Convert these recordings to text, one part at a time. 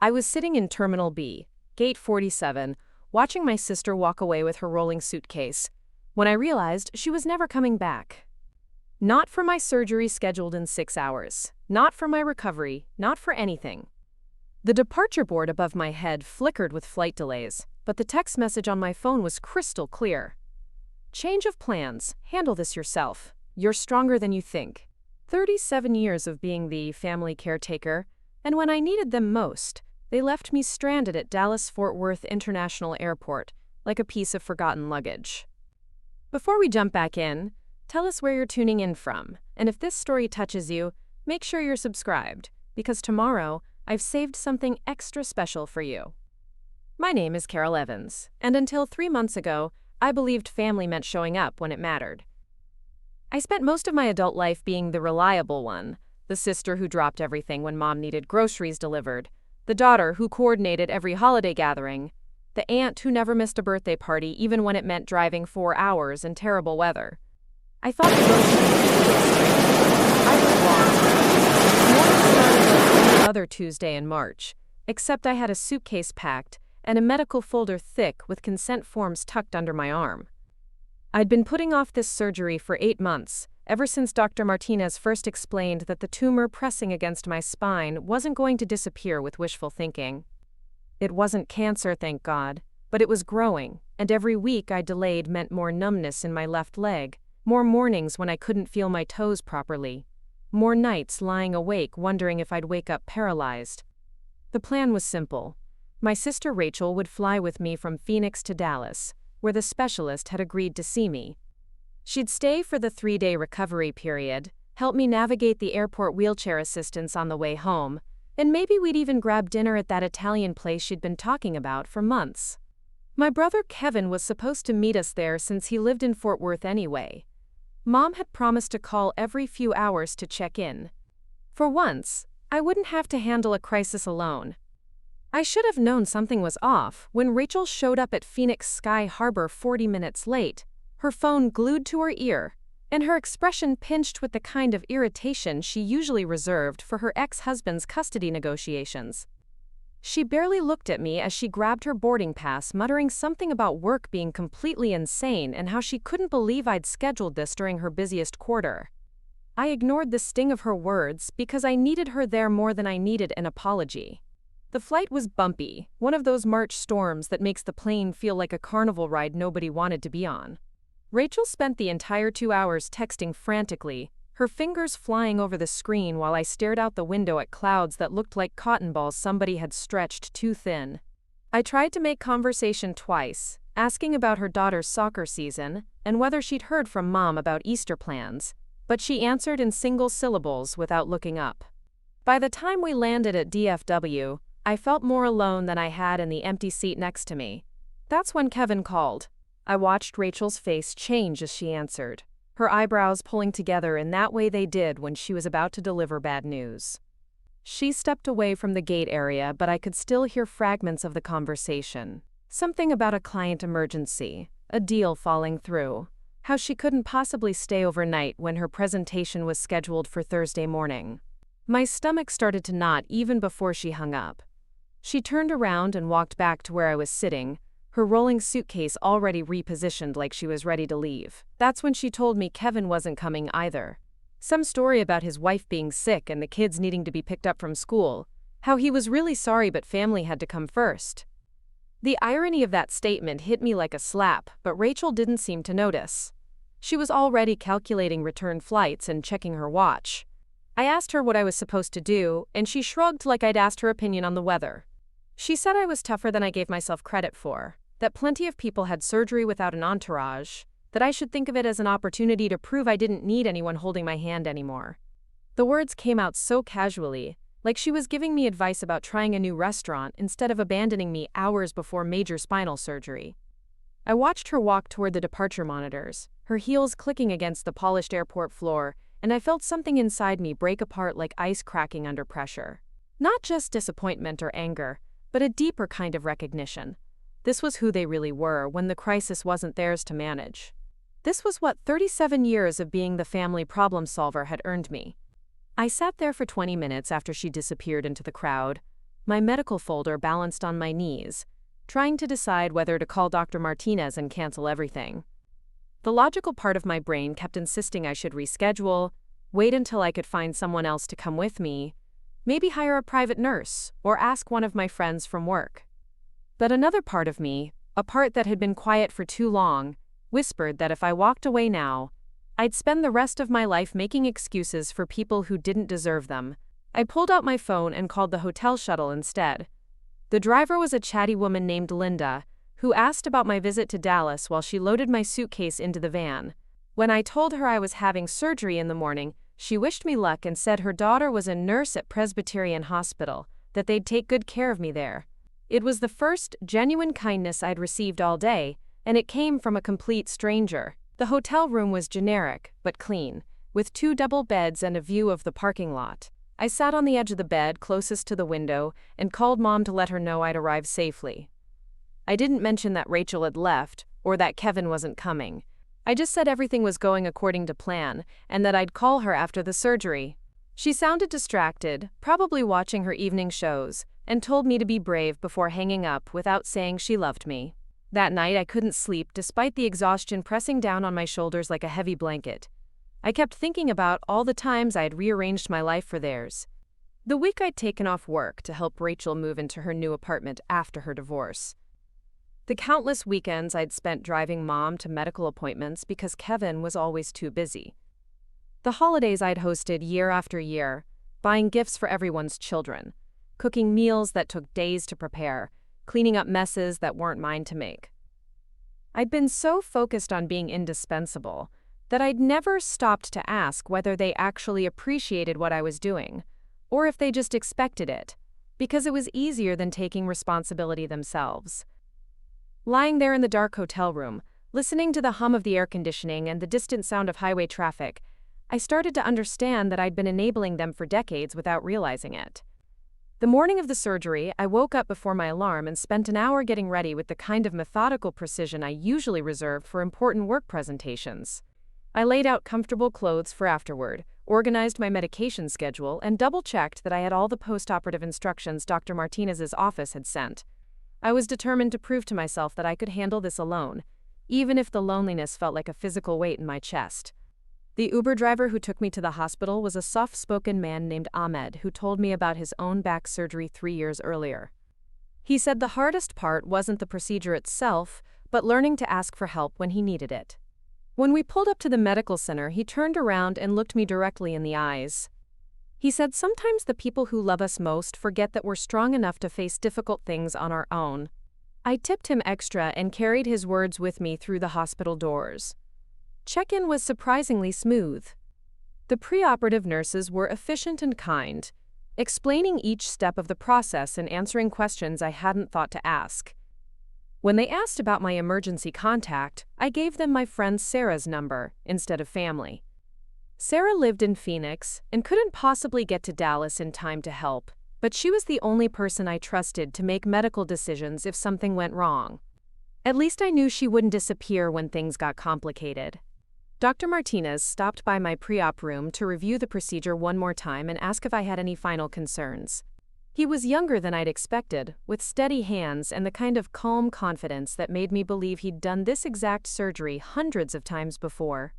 I was sitting in Terminal B, Gate 47, watching my sister walk away with her rolling suitcase, when I realized she was never coming back. Not for my surgery scheduled in 6 hours, not for my recovery, not for anything. The departure board above my head flickered with flight delays, but the text message on my phone was crystal clear. Change of plans, handle this yourself. You're stronger than you think. 37 years of being the family caretaker, and when I needed them most, they left me stranded at Dallas-Fort Worth International Airport, like a piece of forgotten luggage. Before we jump back in, tell us where you're tuning in from, and if this story touches you, make sure you're subscribed, because tomorrow, I've saved something extra special for you. My name is Carol Evans, and until 3 months ago, I believed family meant showing up when it mattered. I spent most of my adult life being the reliable one, the sister who dropped everything when mom needed groceries delivered, the daughter who coordinated every holiday gathering, the aunt who never missed a birthday party even when it meant driving 4 hours in terrible weather. I thought the I was wrong. Another Tuesday in March, except I had a suitcase packed and a medical folder thick with consent forms tucked under my arm. I'd been putting off this surgery for 8 months, ever since Dr. Martinez first explained that the tumor pressing against my spine wasn't going to disappear with wishful thinking. It wasn't cancer, thank God, but it was growing, and every week I delayed meant more numbness in my left leg, more mornings when I couldn't feel my toes properly, more nights lying awake wondering if I'd wake up paralyzed. The plan was simple. My sister Rachel would fly with me from Phoenix to Dallas, where the specialist had agreed to see me. She'd stay for the 3-day recovery period, help me navigate the airport wheelchair assistance on the way home, and maybe we'd even grab dinner at that Italian place she'd been talking about for months. My brother Kevin was supposed to meet us there since he lived in Fort Worth anyway. Mom had promised to call every few hours to check in. For once, I wouldn't have to handle a crisis alone. I should have known something was off when Rachel showed up at Phoenix Sky Harbor 40 minutes late, her phone glued to her ear, and her expression pinched with the kind of irritation she usually reserved for her ex-husband's custody negotiations. She barely looked at me as she grabbed her boarding pass, muttering something about work being completely insane and how she couldn't believe I'd scheduled this during her busiest quarter. I ignored the sting of her words because I needed her there more than I needed an apology. The flight was bumpy, one of those March storms that makes the plane feel like a carnival ride nobody wanted to be on. Rachel spent the entire 2 hours texting frantically, her fingers flying over the screen while I stared out the window at clouds that looked like cotton balls somebody had stretched too thin. I tried to make conversation twice, asking about her daughter's soccer season and whether she'd heard from Mom about Easter plans, but she answered in single syllables without looking up. By the time we landed at DFW, I felt more alone than I had in the empty seat next to me. That's when Kevin called. I watched Rachel's face change as she answered, her eyebrows pulling together in that way they did when she was about to deliver bad news. She stepped away from the gate area, but I could still hear fragments of the conversation. Something about a client emergency, a deal falling through, how she couldn't possibly stay overnight when her presentation was scheduled for Thursday morning. My stomach started to knot even before she hung up. She turned around and walked back to where I was sitting, her rolling suitcase already repositioned like she was ready to leave. That's when she told me Kevin wasn't coming either. Some story about his wife being sick and the kids needing to be picked up from school, how he was really sorry but family had to come first. The irony of that statement hit me like a slap, but Rachel didn't seem to notice. She was already calculating return flights and checking her watch. I asked her what I was supposed to do, and she shrugged like I'd asked her opinion on the weather. She said I was tougher than I gave myself credit for, that plenty of people had surgery without an entourage, that I should think of it as an opportunity to prove I didn't need anyone holding my hand anymore. The words came out so casually, like she was giving me advice about trying a new restaurant instead of abandoning me hours before major spinal surgery. I watched her walk toward the departure monitors, her heels clicking against the polished airport floor, and I felt something inside me break apart like ice cracking under pressure. Not just disappointment or anger, but a deeper kind of recognition. This was who they really were when the crisis wasn't theirs to manage. This was what 37 years of being the family problem solver had earned me. I sat there for 20 minutes after she disappeared into the crowd, my medical folder balanced on my knees, trying to decide whether to call Dr. Martinez and cancel everything. The logical part of my brain kept insisting I should reschedule, wait until I could find someone else to come with me, maybe hire a private nurse or ask one of my friends from work. But another part of me, a part that had been quiet for too long, whispered that if I walked away now, I'd spend the rest of my life making excuses for people who didn't deserve them. I pulled out my phone and called the hotel shuttle instead. The driver was a chatty woman named Linda, who asked about my visit to Dallas while she loaded my suitcase into the van. When I told her I was having surgery in the morning, she wished me luck and said her daughter was a nurse at Presbyterian Hospital, that they'd take good care of me there. It was the first genuine kindness I'd received all day, and it came from a complete stranger. The hotel room was generic, but clean, with 2 double beds and a view of the parking lot. I sat on the edge of the bed closest to the window and called Mom to let her know I'd arrived safely. I didn't mention that Rachel had left, or that Kevin wasn't coming. I just said everything was going according to plan, and that I'd call her after the surgery. She sounded distracted, probably watching her evening shows, and told me to be brave before hanging up without saying she loved me. That night I couldn't sleep despite the exhaustion pressing down on my shoulders like a heavy blanket. I kept thinking about all the times I had rearranged my life for theirs. The week I'd taken off work to help Rachel move into her new apartment after her divorce. The countless weekends I'd spent driving Mom to medical appointments because Kevin was always too busy. The holidays I'd hosted year after year, buying gifts for everyone's children, cooking meals that took days to prepare, cleaning up messes that weren't mine to make. I'd been so focused on being indispensable that I'd never stopped to ask whether they actually appreciated what I was doing, or if they just expected it, because it was easier than taking responsibility themselves. Lying there in the dark hotel room, listening to the hum of the air conditioning and the distant sound of highway traffic, I started to understand that I'd been enabling them for decades without realizing it. The morning of the surgery, I woke up before my alarm and spent an hour getting ready with the kind of methodical precision I usually reserve for important work presentations. I laid out comfortable clothes for afterward, organized my medication schedule, and double-checked that I had all the post-operative instructions Dr. Martinez's office had sent. I was determined to prove to myself that I could handle this alone, even if the loneliness felt like a physical weight in my chest. The Uber driver who took me to the hospital was a soft-spoken man named Ahmed who told me about his own back surgery 3 years earlier. He said the hardest part wasn't the procedure itself, but learning to ask for help when he needed it. When we pulled up to the medical center, he turned around and looked me directly in the eyes. He said sometimes the people who love us most forget that we're strong enough to face difficult things on our own. I tipped him extra and carried his words with me through the hospital doors. Check-in was surprisingly smooth. The preoperative nurses were efficient and kind, explaining each step of the process and answering questions I hadn't thought to ask. When they asked about my emergency contact, I gave them my friend Sarah's number instead of family. Sarah lived in Phoenix and couldn't possibly get to Dallas in time to help, but she was the only person I trusted to make medical decisions if something went wrong. At least I knew she wouldn't disappear when things got complicated. Dr. Martinez stopped by my pre-op room to review the procedure one more time and ask if I had any final concerns. He was younger than I'd expected, with steady hands and the kind of calm confidence that made me believe he'd done this exact surgery hundreds of times before.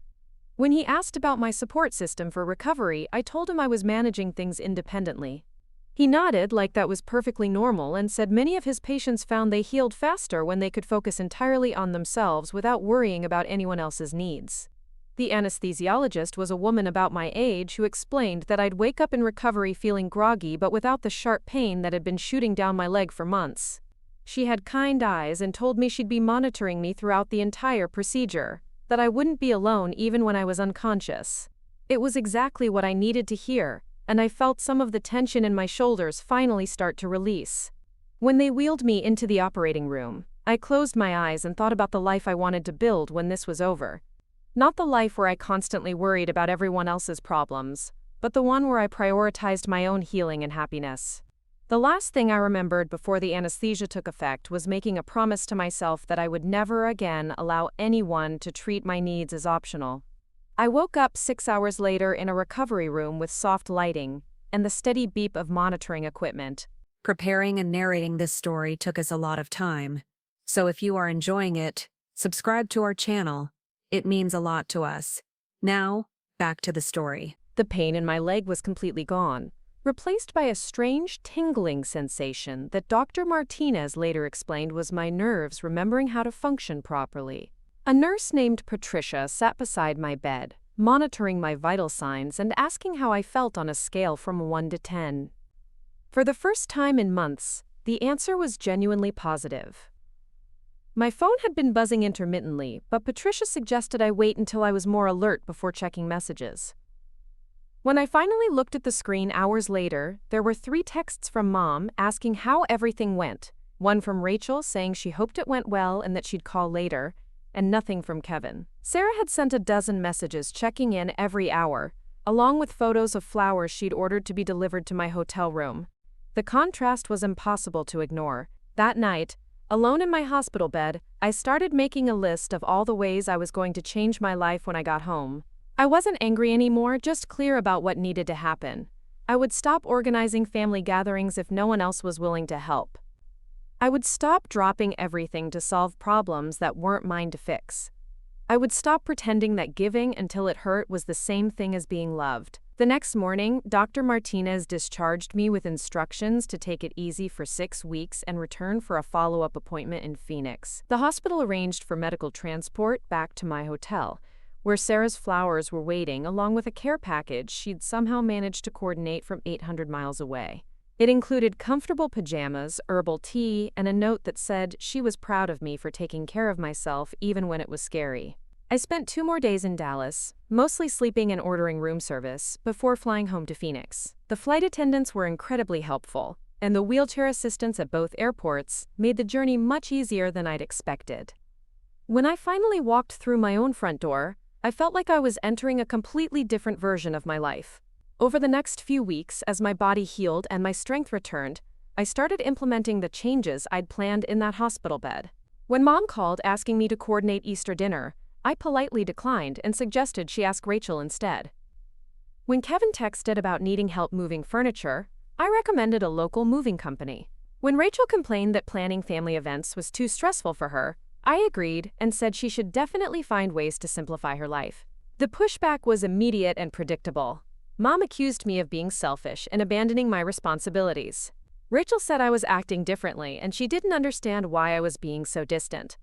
When he asked about my support system for recovery, I told him I was managing things independently. He nodded like that was perfectly normal and said many of his patients found they healed faster when they could focus entirely on themselves without worrying about anyone else's needs. The anesthesiologist was a woman about my age who explained that I'd wake up in recovery feeling groggy but without the sharp pain that had been shooting down my leg for months. She had kind eyes and told me she'd be monitoring me throughout the entire procedure, that I wouldn't be alone even when I was unconscious. It was exactly what I needed to hear, and I felt some of the tension in my shoulders finally start to release. When they wheeled me into the operating room, I closed my eyes and thought about the life I wanted to build when this was over. Not the life where I constantly worried about everyone else's problems, but the one where I prioritized my own healing and happiness. The last thing I remembered before the anesthesia took effect was making a promise to myself that I would never again allow anyone to treat my needs as optional. I woke up 6 hours later in a recovery room with soft lighting and the steady beep of monitoring equipment. Preparing and narrating this story took us a lot of time. So if you are enjoying it, subscribe to our channel. It means a lot to us. Now, back to the story. The pain in my leg was completely gone, replaced by a strange tingling sensation that Dr. Martinez later explained was my nerves remembering how to function properly. A nurse named Patricia sat beside my bed, monitoring my vital signs and asking how I felt on a scale from 1 to 10. For the first time in months, the answer was genuinely positive. My phone had been buzzing intermittently, but Patricia suggested I wait until I was more alert before checking messages. When I finally looked at the screen hours later, there were 3 texts from Mom asking how everything went, one from Rachel saying she hoped it went well and that she'd call later, and nothing from Kevin. Sarah had sent a dozen messages checking in every hour, along with photos of flowers she'd ordered to be delivered to my hotel room. The contrast was impossible to ignore. That night, alone in my hospital bed, I started making a list of all the ways I was going to change my life when I got home. I wasn't angry anymore, just clear about what needed to happen. I would stop organizing family gatherings if no one else was willing to help. I would stop dropping everything to solve problems that weren't mine to fix. I would stop pretending that giving until it hurt was the same thing as being loved. The next morning, Dr. Martinez discharged me with instructions to take it easy for 6 weeks and return for a follow-up appointment in Phoenix. The hospital arranged for medical transport back to my hotel, where Sarah's flowers were waiting along with a care package she'd somehow managed to coordinate from 800 miles away. It included comfortable pajamas, herbal tea, and a note that said she was proud of me for taking care of myself even when it was scary. I spent 2 more days in Dallas, mostly sleeping and ordering room service, before flying home to Phoenix. The flight attendants were incredibly helpful, and the wheelchair assistants at both airports made the journey much easier than I'd expected. When I finally walked through my own front door, I felt like I was entering a completely different version of my life. Over the next few weeks, as my body healed and my strength returned, I started implementing the changes I'd planned in that hospital bed. When Mom called asking me to coordinate Easter dinner, I politely declined and suggested she ask Rachel instead. When Kevin texted about needing help moving furniture, I recommended a local moving company. When Rachel complained that planning family events was too stressful for her, I agreed and said she should definitely find ways to simplify her life. The pushback was immediate and predictable. Mom accused me of being selfish and abandoning my responsibilities. Rachel said I was acting differently and she didn't understand why I was being so distant.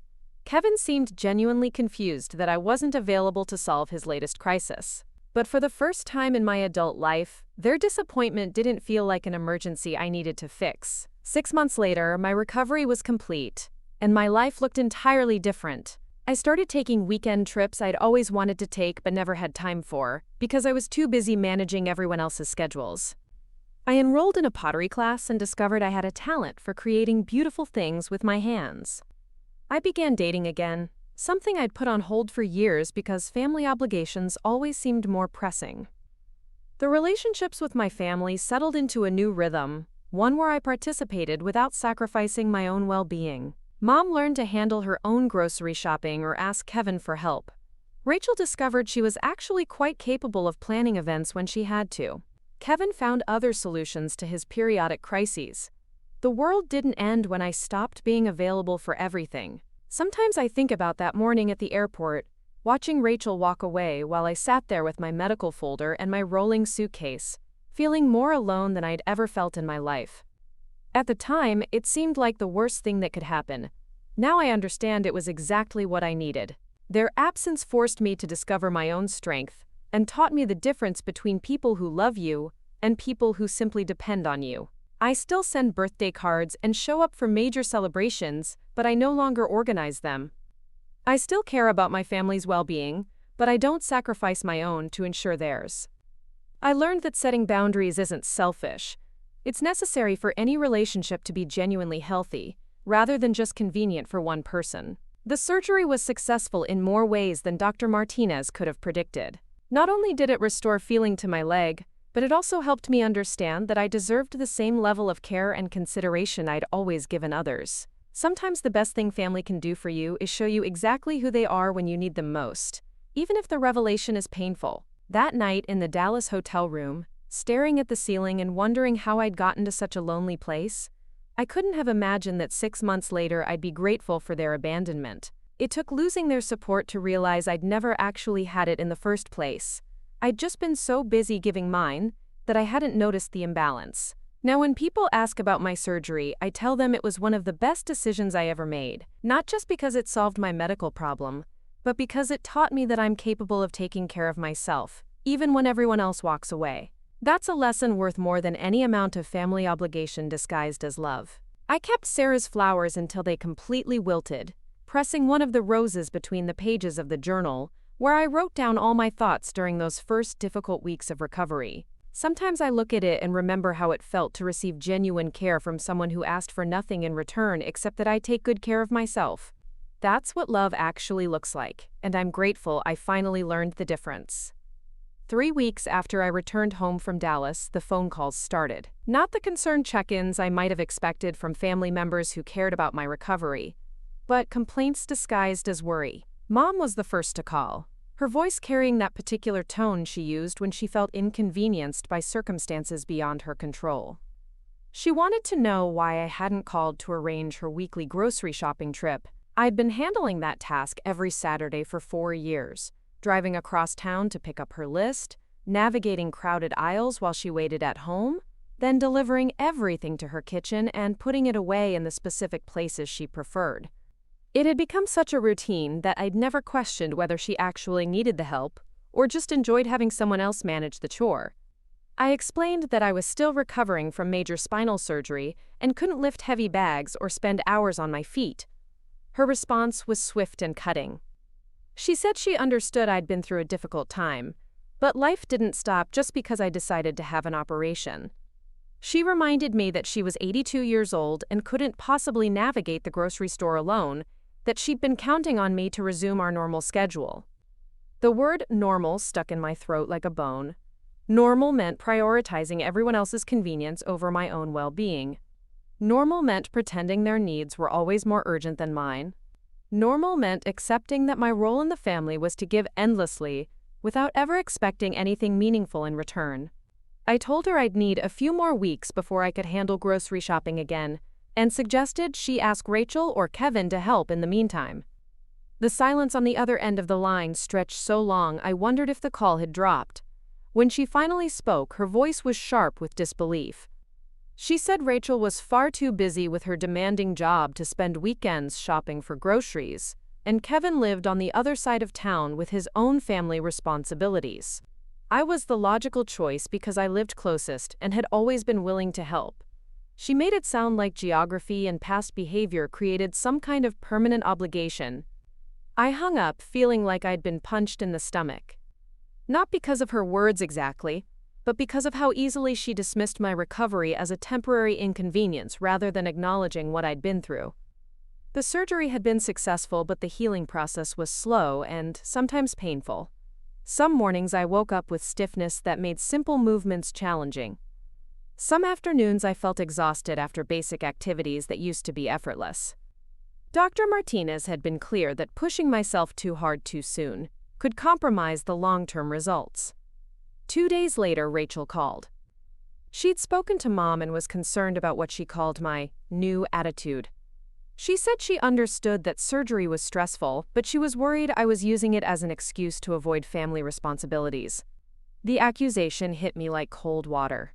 Kevin seemed genuinely confused that I wasn't available to solve his latest crisis. But for the first time in my adult life, their disappointment didn't feel like an emergency I needed to fix. 6 months later, my recovery was complete, and my life looked entirely different. I started taking weekend trips I'd always wanted to take but never had time for, because I was too busy managing everyone else's schedules. I enrolled in a pottery class and discovered I had a talent for creating beautiful things with my hands. I began dating again, something I'd put on hold for years because family obligations always seemed more pressing. The relationships with my family settled into a new rhythm, one where I participated without sacrificing my own well-being. Mom learned to handle her own grocery shopping or ask Kevin for help. Rachel discovered she was actually quite capable of planning events when she had to. Kevin found other solutions to his periodic crises. The world didn't end when I stopped being available for everything. Sometimes I think about that morning at the airport, watching Rachel walk away while I sat there with my medical folder and my rolling suitcase, feeling more alone than I'd ever felt in my life. At the time, it seemed like the worst thing that could happen. Now I understand it was exactly what I needed. Their absence forced me to discover my own strength and taught me the difference between people who love you and people who simply depend on you. I still send birthday cards and show up for major celebrations, but I no longer organize them. I still care about my family's well-being, but I don't sacrifice my own to ensure theirs. I learned that setting boundaries isn't selfish. It's necessary for any relationship to be genuinely healthy, rather than just convenient for one person. The surgery was successful in more ways than Dr. Martinez could have predicted. Not only did it restore feeling to my leg, but it also helped me understand that I deserved the same level of care and consideration I'd always given others. Sometimes the best thing family can do for you is show you exactly who they are when you need them most, even if the revelation is painful. That night in the Dallas hotel room, staring at the ceiling and wondering how I'd gotten to such a lonely place. I couldn't have imagined that 6 months later I'd be grateful for their abandonment. It took losing their support to realize I'd never actually had it in the first place. I'd just been so busy giving mine that I hadn't noticed the imbalance. Now, when people ask about my surgery, I tell them it was one of the best decisions I ever made, not just because it solved my medical problem, but because it taught me that I'm capable of taking care of myself, even when everyone else walks away. That's a lesson worth more than any amount of family obligation disguised as love. I kept Sarah's flowers until they completely wilted, pressing one of the roses between the pages of the journal, where I wrote down all my thoughts during those first difficult weeks of recovery. Sometimes I look at it and remember how it felt to receive genuine care from someone who asked for nothing in return except that I take good care of myself. That's what love actually looks like, and I'm grateful I finally learned the difference. 3 weeks after I returned home from Dallas, the phone calls started. Not the concerned check-ins I might have expected from family members who cared about my recovery, but complaints disguised as worry. Mom was the first to call, her voice carrying that particular tone she used when she felt inconvenienced by circumstances beyond her control. She wanted to know why I hadn't called to arrange her weekly grocery shopping trip. I'd been handling that task every Saturday for 4 years, driving across town to pick up her list, navigating crowded aisles while she waited at home, then delivering everything to her kitchen and putting it away in the specific places she preferred. It had become such a routine that I'd never questioned whether she actually needed the help or just enjoyed having someone else manage the chore. I explained that I was still recovering from major spinal surgery and couldn't lift heavy bags or spend hours on my feet. Her response was swift and cutting. She said she understood I'd been through a difficult time, but life didn't stop just because I decided to have an operation. She reminded me that she was 82 years old and couldn't possibly navigate the grocery store alone, that she'd been counting on me to resume our normal schedule. The word normal stuck in my throat like a bone. Normal meant prioritizing everyone else's convenience over my own well-being. Normal meant pretending their needs were always more urgent than mine. Normal meant accepting that my role in the family was to give endlessly, without ever expecting anything meaningful in return. I told her I'd need a few more weeks before I could handle grocery shopping again, and suggested she ask Rachel or Kevin to help in the meantime. The silence on the other end of the line stretched so long I wondered if the call had dropped. When she finally spoke, her voice was sharp with disbelief. She said Rachel was far too busy with her demanding job to spend weekends shopping for groceries, and Kevin lived on the other side of town with his own family responsibilities. I was the logical choice because I lived closest and had always been willing to help. She made it sound like geography and past behavior created some kind of permanent obligation. I hung up feeling like I'd been punched in the stomach. Not because of her words exactly, but because of how easily she dismissed my recovery as a temporary inconvenience rather than acknowledging what I'd been through. The surgery had been successful, but the healing process was slow and sometimes painful. Some mornings I woke up with stiffness that made simple movements challenging. Some afternoons I felt exhausted after basic activities that used to be effortless. Dr. Martinez had been clear that pushing myself too hard too soon could compromise the long-term results. 2 days later, Rachel called. She'd spoken to Mom and was concerned about what she called my new attitude. She said she understood that surgery was stressful, but she was worried I was using it as an excuse to avoid family responsibilities. The accusation hit me like cold water.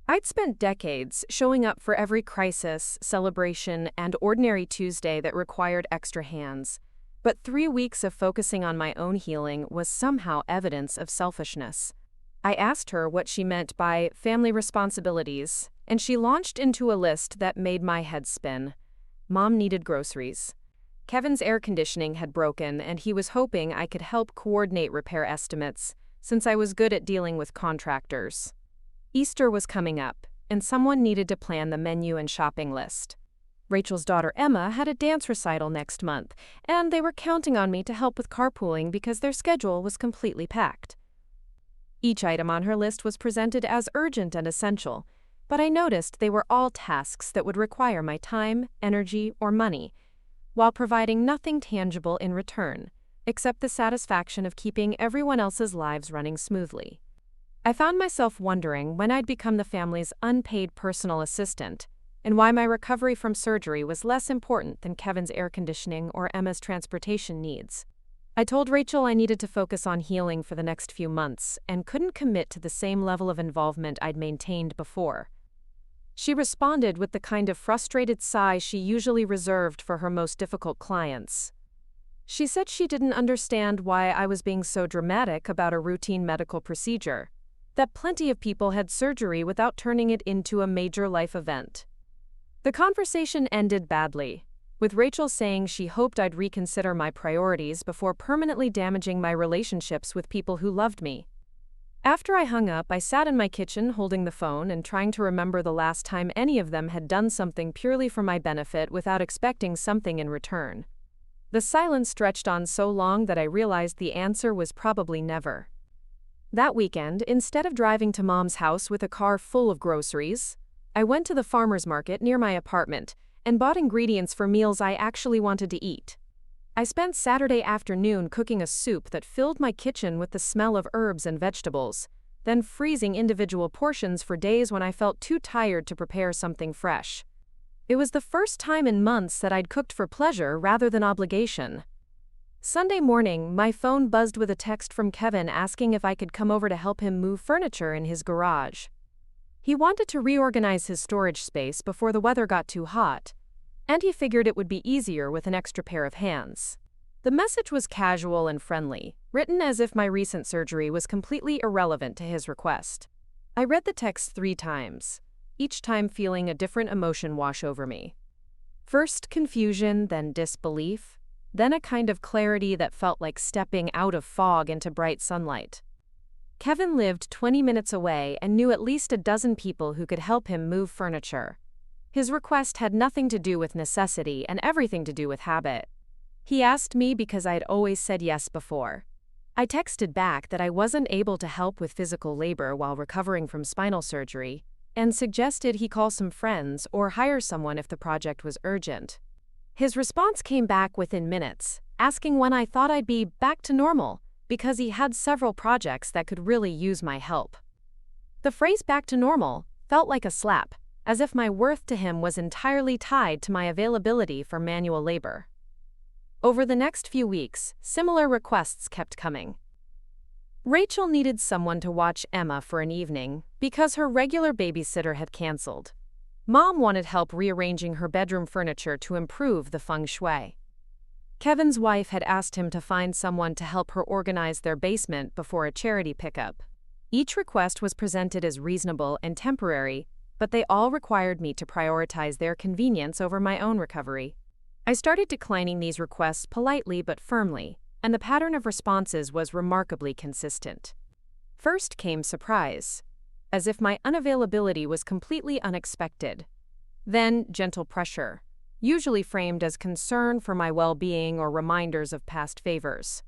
I'd spent decades showing up for every crisis, celebration, and ordinary Tuesday that required extra hands, but 3 weeks of focusing on my own healing was somehow evidence of selfishness. I asked her what she meant by family responsibilities, and she launched into a list that made my head spin. Mom needed groceries. Kevin's air conditioning had broken, and he was hoping I could help coordinate repair estimates, since I was good at dealing with contractors. Easter was coming up, and someone needed to plan the menu and shopping list. Rachel's daughter Emma had a dance recital next month, and they were counting on me to help with carpooling because their schedule was completely packed. Each item on her list was presented as urgent and essential, but I noticed they were all tasks that would require my time, energy, or money, while providing nothing tangible in return, except the satisfaction of keeping everyone else's lives running smoothly. I found myself wondering when I'd become the family's unpaid personal assistant, and why my recovery from surgery was less important than Kevin's air conditioning or Emma's transportation needs. I told Rachel I needed to focus on healing for the next few months and couldn't commit to the same level of involvement I'd maintained before. She responded with the kind of frustrated sigh she usually reserved for her most difficult clients. She said she didn't understand why I was being so dramatic about a routine medical procedure, that plenty of people had surgery without turning it into a major life event. The conversation ended badly, with Rachel saying she hoped I'd reconsider my priorities before permanently damaging my relationships with people who loved me. After I hung up, I sat in my kitchen holding the phone and trying to remember the last time any of them had done something purely for my benefit without expecting something in return. The silence stretched on so long that I realized the answer was probably never. That weekend, instead of driving to Mom's house with a car full of groceries, I went to the farmer's market near my apartment and bought ingredients for meals I actually wanted to eat. I spent Saturday afternoon cooking a soup that filled my kitchen with the smell of herbs and vegetables, then freezing individual portions for days when I felt too tired to prepare something fresh. It was the first time in months that I'd cooked for pleasure rather than obligation. Sunday morning, my phone buzzed with a text from Kevin asking if I could come over to help him move furniture in his garage. He wanted to reorganize his storage space before the weather got too hot, and he figured it would be easier with an extra pair of hands. The message was casual and friendly, written as if my recent surgery was completely irrelevant to his request. I read the text 3 times, each time feeling a different emotion wash over me. First confusion, then disbelief, then a kind of clarity that felt like stepping out of fog into bright sunlight. Kevin lived 20 minutes away and knew at least a dozen people who could help him move furniture. His request had nothing to do with necessity and everything to do with habit. He asked me because I had always said yes before. I texted back that I wasn't able to help with physical labor while recovering from spinal surgery, and suggested he call some friends or hire someone if the project was urgent. His response came back within minutes, asking when I thought I'd be back to normal, because he had several projects that could really use my help. The phrase "back to normal" felt like a slap, as if my worth to him was entirely tied to my availability for manual labor. Over the next few weeks, similar requests kept coming. Rachel needed someone to watch Emma for an evening because her regular babysitter had canceled. Mom wanted help rearranging her bedroom furniture to improve the feng shui. Kevin's wife had asked him to find someone to help her organize their basement before a charity pickup. Each request was presented as reasonable and temporary, but they all required me to prioritize their convenience over my own recovery. I started declining these requests politely but firmly, and the pattern of responses was remarkably consistent. First came surprise, as if my unavailability was completely unexpected. Then gentle pressure, usually framed as concern for my well-being or reminders of past favors.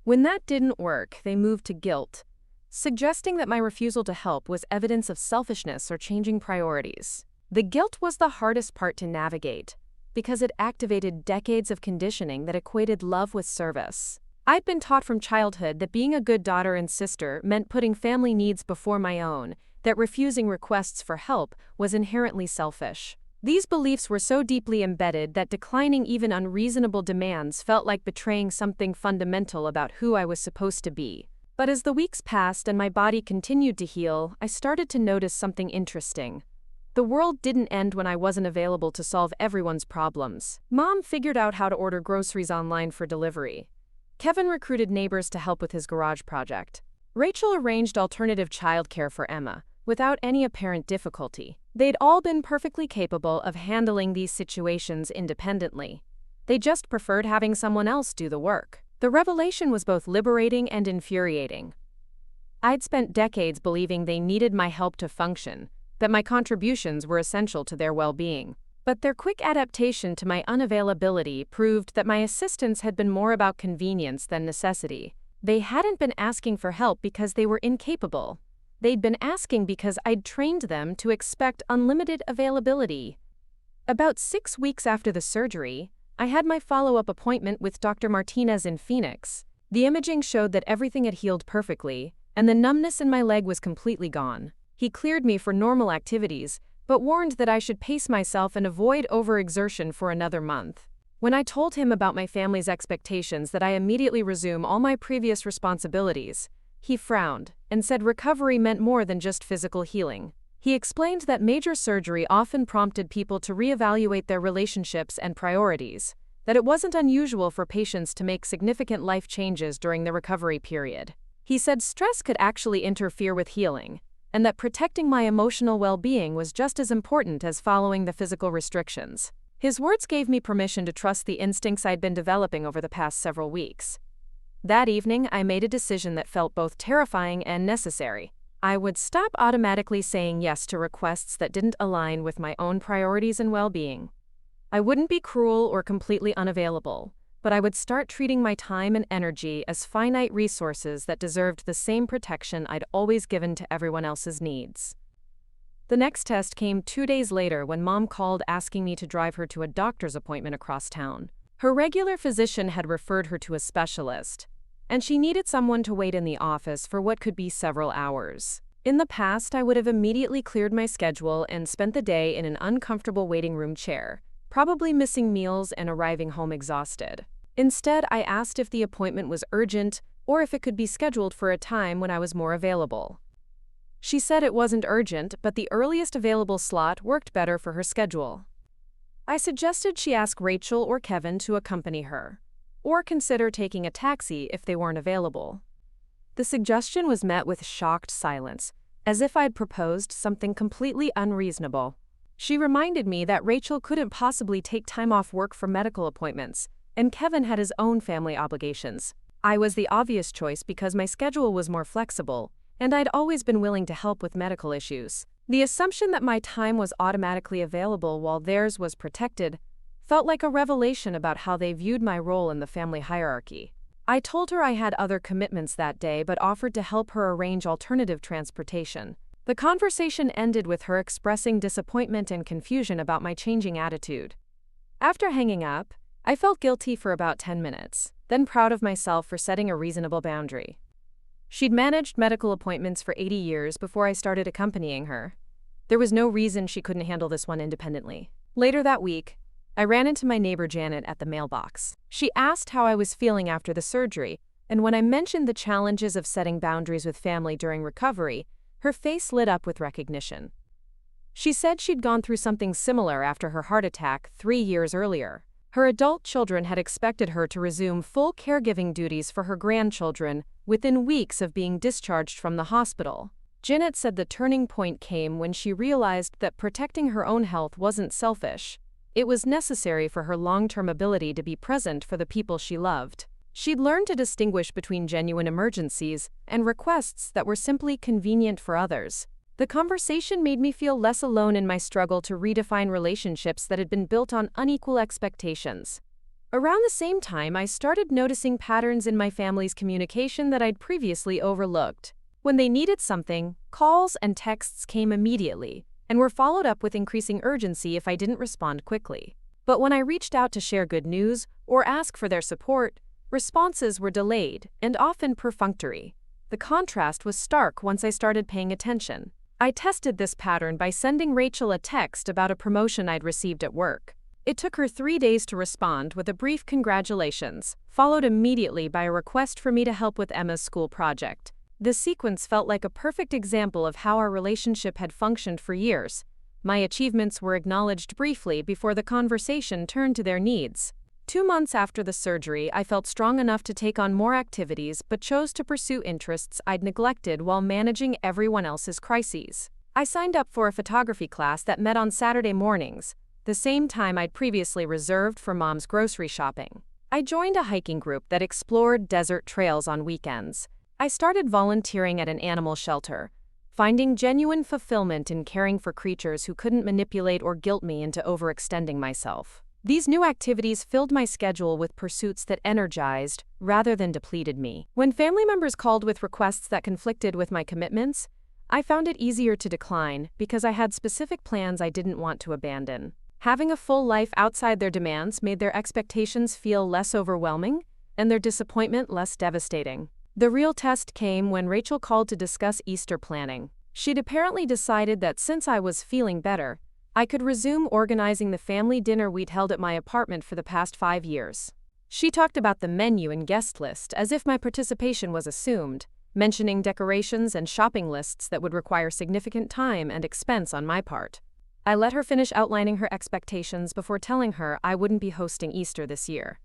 When that didn't work, they moved to guilt, suggesting that my refusal to help was evidence of selfishness or changing priorities. The guilt was the hardest part to navigate, because it activated decades of conditioning that equated love with service. I'd been taught from childhood that being a good daughter and sister meant putting family needs before my own, that refusing requests for help was inherently selfish. These beliefs were so deeply embedded that declining even unreasonable demands felt like betraying something fundamental about who I was supposed to be. But as the weeks passed and my body continued to heal, I started to notice something interesting. The world didn't end when I wasn't available to solve everyone's problems. Mom figured out how to order groceries online for delivery. Kevin recruited neighbors to help with his garage project. Rachel arranged alternative childcare for Emma, without any apparent difficulty. They'd all been perfectly capable of handling these situations independently. They just preferred having someone else do the work. The revelation was both liberating and infuriating. I'd spent decades believing they needed my help to function, that my contributions were essential to their well-being. But their quick adaptation to my unavailability proved that my assistance had been more about convenience than necessity. They hadn't been asking for help because they were incapable. They'd been asking because I'd trained them to expect unlimited availability. About 6 weeks after the surgery, I had my follow-up appointment with Dr. Martinez in Phoenix. The imaging showed that everything had healed perfectly, and the numbness in my leg was completely gone. He cleared me for normal activities, but warned that I should pace myself and avoid overexertion for another month. When I told him about my family's expectations that I immediately resume all my previous responsibilities, he frowned and said recovery meant more than just physical healing. He explained that major surgery often prompted people to reevaluate their relationships and priorities, that it wasn't unusual for patients to make significant life changes during the recovery period. He said stress could actually interfere with healing, and that protecting my emotional well-being was just as important as following the physical restrictions. His words gave me permission to trust the instincts I'd been developing over the past several weeks. That evening, I made a decision that felt both terrifying and necessary. I would stop automatically saying yes to requests that didn't align with my own priorities and well-being. I wouldn't be cruel or completely unavailable, but I would start treating my time and energy as finite resources that deserved the same protection I'd always given to everyone else's needs. The next test came 2 days later when Mom called asking me to drive her to a doctor's appointment across town. Her regular physician had referred her to a specialist, and she needed someone to wait in the office for what could be several hours. In the past, I would have immediately cleared my schedule and spent the day in an uncomfortable waiting room chair, probably missing meals and arriving home exhausted. Instead, I asked if the appointment was urgent or if it could be scheduled for a time when I was more available. She said it wasn't urgent, but the earliest available slot worked better for her schedule. I suggested she ask Rachel or Kevin to accompany her, or consider taking a taxi if they weren't available. The suggestion was met with shocked silence, as if I'd proposed something completely unreasonable. She reminded me that Rachel couldn't possibly take time off work for medical appointments, and Kevin had his own family obligations. I was the obvious choice because my schedule was more flexible, and I'd always been willing to help with medical issues. The assumption that my time was automatically available while theirs was protected felt like a revelation about how they viewed my role in the family hierarchy. I told her I had other commitments that day but offered to help her arrange alternative transportation. The conversation ended with her expressing disappointment and confusion about my changing attitude. After hanging up, I felt guilty for about 10 minutes, then proud of myself for setting a reasonable boundary. She'd managed medical appointments for 80 years before I started accompanying her. There was no reason she couldn't handle this one independently. Later that week, I ran into my neighbor Janet at the mailbox. She asked how I was feeling after the surgery, and when I mentioned the challenges of setting boundaries with family during recovery, her face lit up with recognition. She said she'd gone through something similar after her heart attack 3 years earlier. Her adult children had expected her to resume full caregiving duties for her grandchildren within weeks of being discharged from the hospital. Janet said the turning point came when she realized that protecting her own health wasn't selfish. It was necessary for her long-term ability to be present for the people she loved. She'd learned to distinguish between genuine emergencies and requests that were simply convenient for others. The conversation made me feel less alone in my struggle to redefine relationships that had been built on unequal expectations. Around the same time, I started noticing patterns in my family's communication that I'd previously overlooked. When they needed something, calls and texts came immediately, and were followed up with increasing urgency if I didn't respond quickly. But when I reached out to share good news or ask for their support, responses were delayed and often perfunctory. The contrast was stark once I started paying attention. I tested this pattern by sending Rachel a text about a promotion I'd received at work. It took her 3 days to respond with a brief congratulations, followed immediately by a request for me to help with Emma's school project. The sequence felt like a perfect example of how our relationship had functioned for years. My achievements were acknowledged briefly before the conversation turned to their needs. 2 months after the surgery, I felt strong enough to take on more activities but chose to pursue interests I'd neglected while managing everyone else's crises. I signed up for a photography class that met on Saturday mornings, the same time I'd previously reserved for Mom's grocery shopping. I joined a hiking group that explored desert trails on weekends. I started volunteering at an animal shelter, finding genuine fulfillment in caring for creatures who couldn't manipulate or guilt me into overextending myself. These new activities filled my schedule with pursuits that energized rather than depleted me. When family members called with requests that conflicted with my commitments, I found it easier to decline because I had specific plans I didn't want to abandon. Having a full life outside their demands made their expectations feel less overwhelming and their disappointment less devastating. The real test came when Rachel called to discuss Easter planning. She'd apparently decided that since I was feeling better, I could resume organizing the family dinner we'd held at my apartment for the past 5 years. She talked about the menu and guest list as if my participation was assumed, mentioning decorations and shopping lists that would require significant time and expense on my part. I let her finish outlining her expectations before telling her I wouldn't be hosting Easter this year.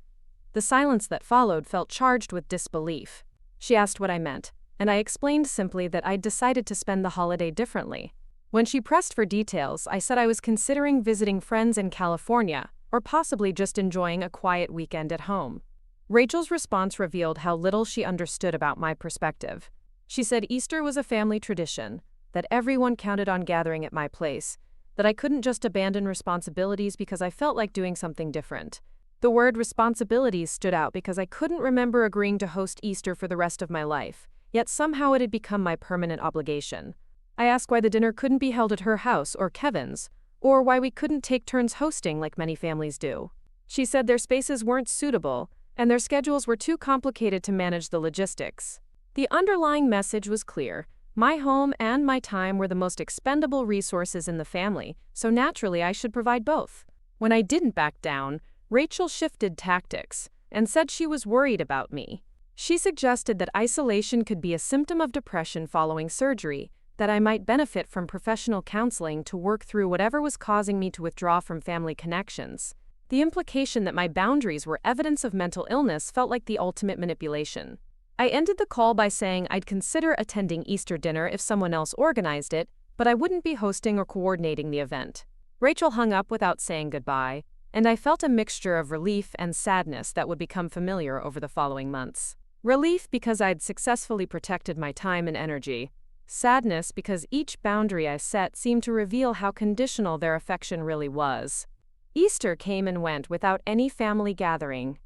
The silence that followed felt charged with disbelief. She asked what I meant, and I explained simply that I'd decided to spend the holiday differently. When she pressed for details, I said I was considering visiting friends in California, or possibly just enjoying a quiet weekend at home. Rachel's response revealed how little she understood about my perspective. She said Easter was a family tradition, that everyone counted on gathering at my place, that I couldn't just abandon responsibilities because I felt like doing something different. The word responsibilities stood out because I couldn't remember agreeing to host Easter for the rest of my life, yet somehow it had become my permanent obligation. I asked why the dinner couldn't be held at her house or Kevin's, or why we couldn't take turns hosting like many families do. She said their spaces weren't suitable, and their schedules were too complicated to manage the logistics. The underlying message was clear. My home and my time were the most expendable resources in the family, so naturally I should provide both. When I didn't back down, Rachel shifted tactics and said she was worried about me. She suggested that isolation could be a symptom of depression following surgery, that I might benefit from professional counseling to work through whatever was causing me to withdraw from family connections. The implication that my boundaries were evidence of mental illness felt like the ultimate manipulation. I ended the call by saying I'd consider attending Easter dinner if someone else organized it, but I wouldn't be hosting or coordinating the event. Rachel hung up without saying goodbye, and I felt a mixture of relief and sadness that would become familiar over the following months. Relief because I'd successfully protected my time and energy. Sadness because each boundary I set seemed to reveal how conditional their affection really was. Easter came and went without any family gathering.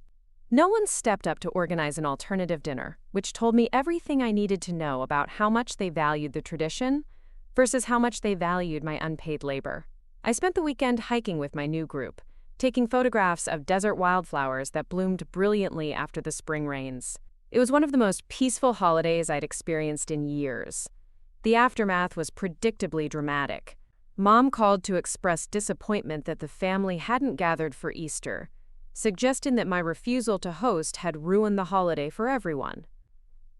No one stepped up to organize an alternative dinner, which told me everything I needed to know about how much they valued the tradition versus how much they valued my unpaid labor. I spent the weekend hiking with my new group, taking photographs of desert wildflowers that bloomed brilliantly after the spring rains. It was one of the most peaceful holidays I'd experienced in years. The aftermath was predictably dramatic. Mom called to express disappointment that the family hadn't gathered for Easter, suggesting that my refusal to host had ruined the holiday for everyone.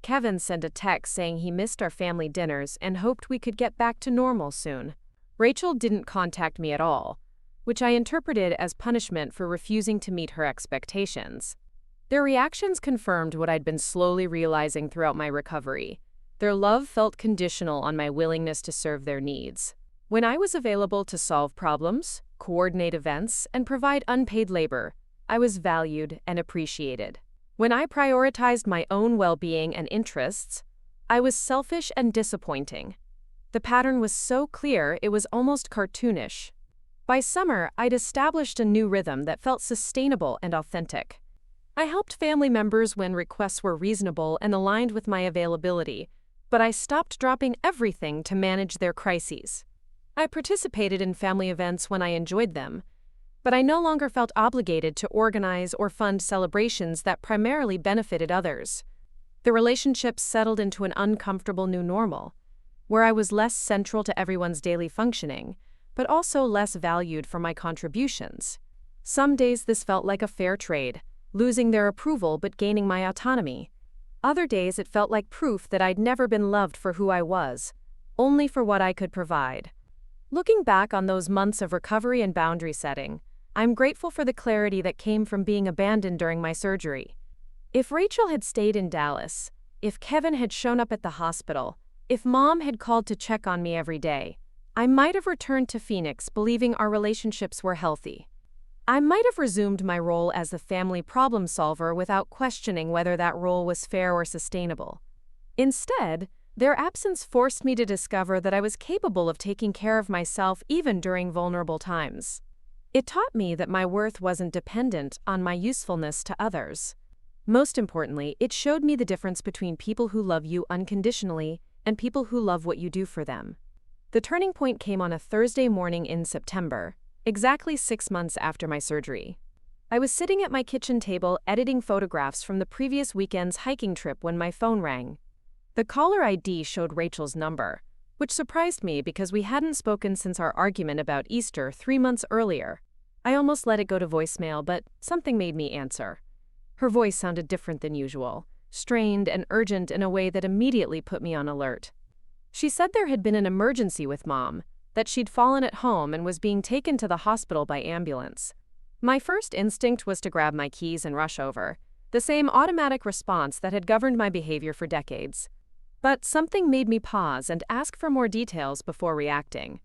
Kevin sent a text saying he missed our family dinners and hoped we could get back to normal soon. Rachel didn't contact me at all, which I interpreted as punishment for refusing to meet her expectations. Their reactions confirmed what I'd been slowly realizing throughout my recovery. Their love felt conditional on my willingness to serve their needs. When I was available to solve problems, coordinate events, and provide unpaid labor, I was valued and appreciated. When I prioritized my own well-being and interests, I was selfish and disappointing. The pattern was so clear it was almost cartoonish. By summer, I'd established a new rhythm that felt sustainable and authentic. I helped family members when requests were reasonable and aligned with my availability, but I stopped dropping everything to manage their crises. I participated in family events when I enjoyed them, but I no longer felt obligated to organize or fund celebrations that primarily benefited others. The relationship settled into an uncomfortable new normal, where I was less central to everyone's daily functioning, but also less valued for my contributions. Some days this felt like a fair trade, losing their approval but gaining my autonomy. Other days it felt like proof that I'd never been loved for who I was, only for what I could provide. Looking back on those months of recovery and boundary setting, I'm grateful for the clarity that came from being abandoned during my surgery. If Rachel had stayed in Dallas, if Kevin had shown up at the hospital, if Mom had called to check on me every day, I might have returned to Phoenix believing our relationships were healthy. I might have resumed my role as the family problem solver without questioning whether that role was fair or sustainable. Instead, their absence forced me to discover that I was capable of taking care of myself even during vulnerable times. It taught me that my worth wasn't dependent on my usefulness to others. Most importantly, it showed me the difference between people who love you unconditionally and people who love what you do for them. The turning point came on a Thursday morning in September, exactly 6 months after my surgery. I was sitting at my kitchen table editing photographs from the previous weekend's hiking trip when my phone rang. The caller ID showed Rachel's number, which surprised me because we hadn't spoken since our argument about Easter 3 months earlier. I almost let it go to voicemail, but something made me answer. Her voice sounded different than usual, strained and urgent in a way that immediately put me on alert. She said there had been an emergency with Mom, that she'd fallen at home and was being taken to the hospital by ambulance. My first instinct was to grab my keys and rush over, the same automatic response that had governed my behavior for decades. But something made me pause and ask for more details before reacting.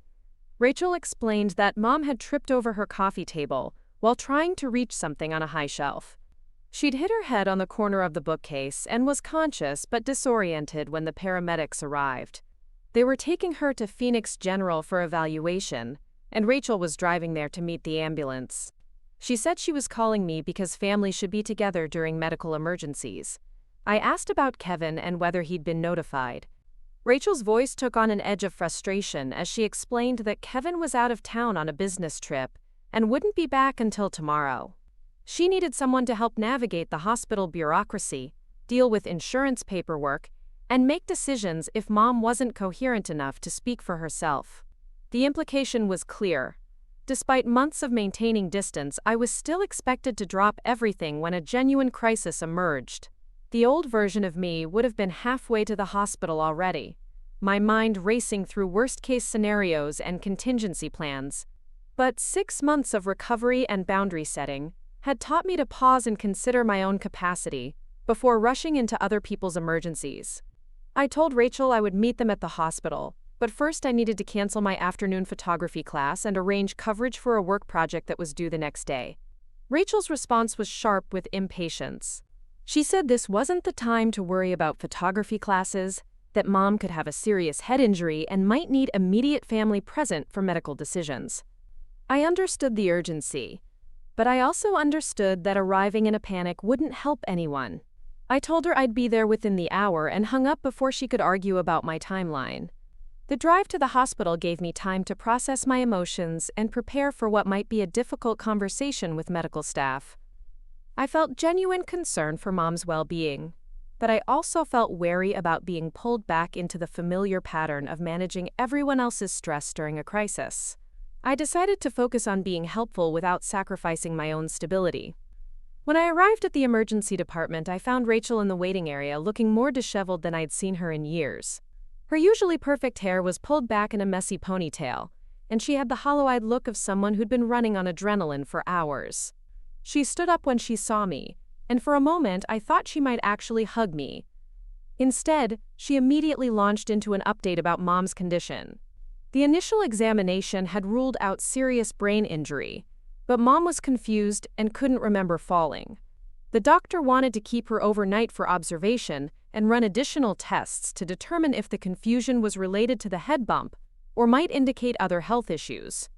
Rachel explained that Mom had tripped over her coffee table while trying to reach something on a high shelf. She'd hit her head on the corner of the bookcase and was conscious but disoriented when the paramedics arrived. They were taking her to Phoenix General for evaluation, and Rachel was driving there to meet the ambulance. She said she was calling me because family should be together during medical emergencies. I asked about Kevin and whether he'd been notified. Rachel's voice took on an edge of frustration as she explained that Kevin was out of town on a business trip and wouldn't be back until tomorrow. She needed someone to help navigate the hospital bureaucracy, deal with insurance paperwork, and make decisions if Mom wasn't coherent enough to speak for herself. The implication was clear. Despite months of maintaining distance, I was still expected to drop everything when a genuine crisis emerged. The old version of me would have been halfway to the hospital already, my mind racing through worst-case scenarios and contingency plans. But 6 months of recovery and boundary setting had taught me to pause and consider my own capacity before rushing into other people's emergencies. I told Rachel I would meet them at the hospital, but first I needed to cancel my afternoon photography class and arrange coverage for a work project that was due the next day. Rachel's response was sharp with impatience. She said this wasn't the time to worry about photography classes, that Mom could have a serious head injury and might need immediate family present for medical decisions. I understood the urgency, but I also understood that arriving in a panic wouldn't help anyone. I told her I'd be there within the hour and hung up before she could argue about my timeline. The drive to the hospital gave me time to process my emotions and prepare for what might be a difficult conversation with medical staff. I felt genuine concern for Mom's well-being, but I also felt wary about being pulled back into the familiar pattern of managing everyone else's stress during a crisis. I decided to focus on being helpful without sacrificing my own stability. When I arrived at the emergency department, I found Rachel in the waiting area looking more disheveled than I'd seen her in years. Her usually perfect hair was pulled back in a messy ponytail, and she had the hollow-eyed look of someone who'd been running on adrenaline for hours. She stood up when she saw me, and for a moment I thought she might actually hug me. Instead, she immediately launched into an update about Mom's condition. The initial examination had ruled out serious brain injury, but Mom was confused and couldn't remember falling. The doctor wanted to keep her overnight for observation and run additional tests to determine if the confusion was related to the head bump or might indicate other health issues.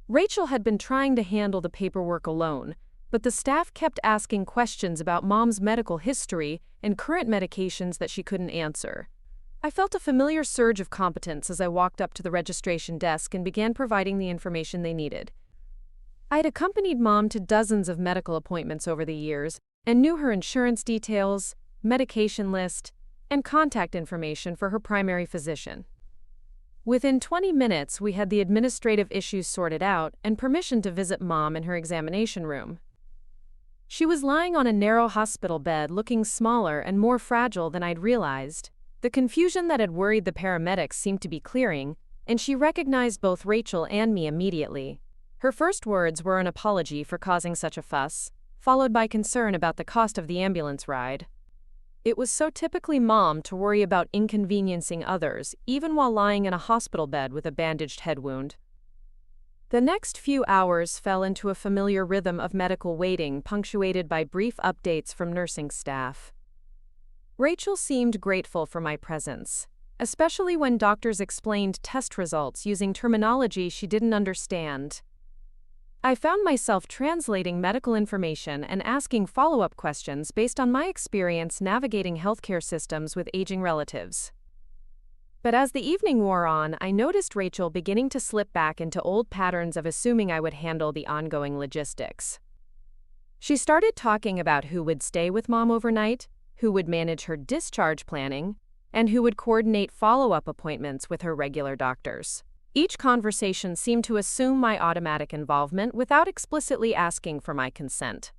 Rachel had been trying to handle the paperwork alone, but the staff kept asking questions about Mom's medical history and current medications that she couldn't answer. I felt a familiar surge of competence as I walked up to the registration desk and began providing the information they needed. I had accompanied Mom to dozens of medical appointments over the years and knew her insurance details, medication list, and contact information for her primary physician. Within 20 minutes, we had the administrative issues sorted out and permission to visit Mom in her examination room. She was lying on a narrow hospital bed, looking smaller and more fragile than I'd realized. The confusion that had worried the paramedics seemed to be clearing, and she recognized both Rachel and me immediately. Her first words were an apology for causing such a fuss, followed by concern about the cost of the ambulance ride. It was so typically Mom to worry about inconveniencing others, even while lying in a hospital bed with a bandaged head wound. The next few hours fell into a familiar rhythm of medical waiting, punctuated by brief updates from nursing staff. Rachel seemed grateful for my presence, especially when doctors explained test results using terminology she didn't understand. I found myself translating medical information and asking follow-up questions based on my experience navigating healthcare systems with aging relatives. But as the evening wore on, I noticed Rachel beginning to slip back into old patterns of assuming I would handle the ongoing logistics. She started talking about who would stay with mom overnight, who would manage her discharge planning, and who would coordinate follow-up appointments with her regular doctors. Each conversation seemed to assume my automatic involvement without explicitly asking for my consent.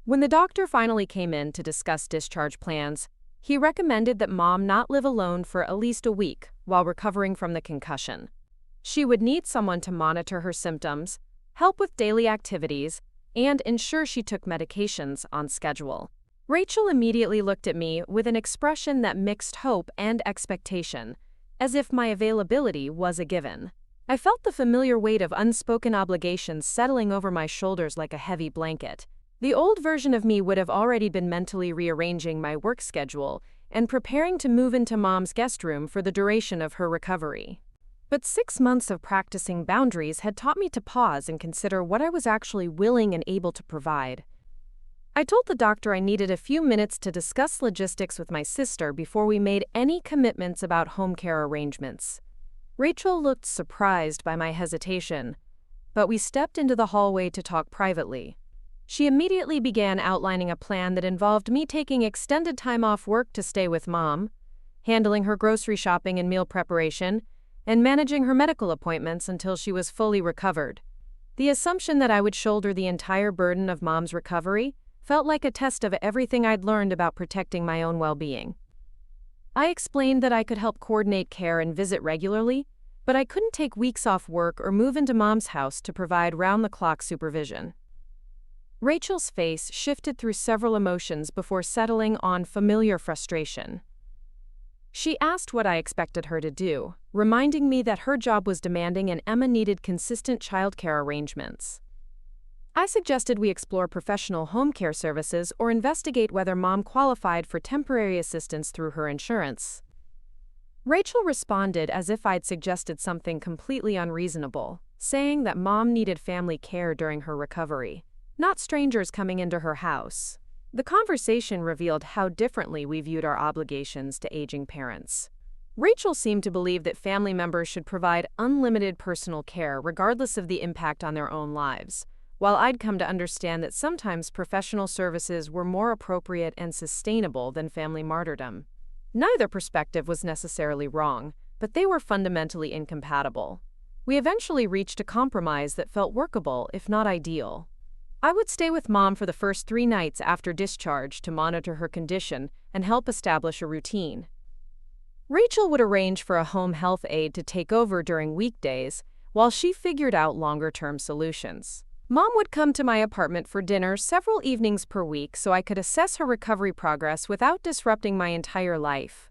When the doctor finally came in to discuss discharge plans, he recommended that mom not live alone for at least a week while recovering from the concussion. She would need someone to monitor her symptoms, help with daily activities, and ensure she took medications on schedule. Rachel immediately looked at me with an expression that mixed hope and expectation, as if my availability was a given. I felt the familiar weight of unspoken obligations settling over my shoulders like a heavy blanket. The old version of me would have already been mentally rearranging my work schedule and preparing to move into mom's guest room for the duration of her recovery. But 6 months of practicing boundaries had taught me to pause and consider what I was actually willing and able to provide. I told the doctor I needed a few minutes to discuss logistics with my sister before we made any commitments about home care arrangements. Rachel looked surprised by my hesitation, but we stepped into the hallway to talk privately. She immediately began outlining a plan that involved me taking extended time off work to stay with mom, handling her grocery shopping and meal preparation, and managing her medical appointments until she was fully recovered. The assumption that I would shoulder the entire burden of mom's recovery felt like a test of everything I'd learned about protecting my own well-being. I explained that I could help coordinate care and visit regularly, but I couldn't take weeks off work or move into mom's house to provide round-the-clock supervision. Rachel's face shifted through several emotions before settling on familiar frustration. She asked what I expected her to do, reminding me that her job was demanding and Emma needed consistent childcare arrangements. I suggested we explore professional home care services or investigate whether mom qualified for temporary assistance through her insurance. Rachel responded as if I'd suggested something completely unreasonable, saying that mom needed family care during her recovery, not strangers coming into her house. The conversation revealed how differently we viewed our obligations to aging parents. Rachel seemed to believe that family members should provide unlimited personal care regardless of the impact on their own lives, while I'd come to understand that sometimes professional services were more appropriate and sustainable than family martyrdom. Neither perspective was necessarily wrong, but they were fundamentally incompatible. We eventually reached a compromise that felt workable, if not ideal. I would stay with mom for the first 3 nights after discharge to monitor her condition and help establish a routine. Rachel would arrange for a home health aide to take over during weekdays while she figured out longer-term solutions. Mom would come to my apartment for dinner several evenings per week so I could assess her recovery progress without disrupting my entire life.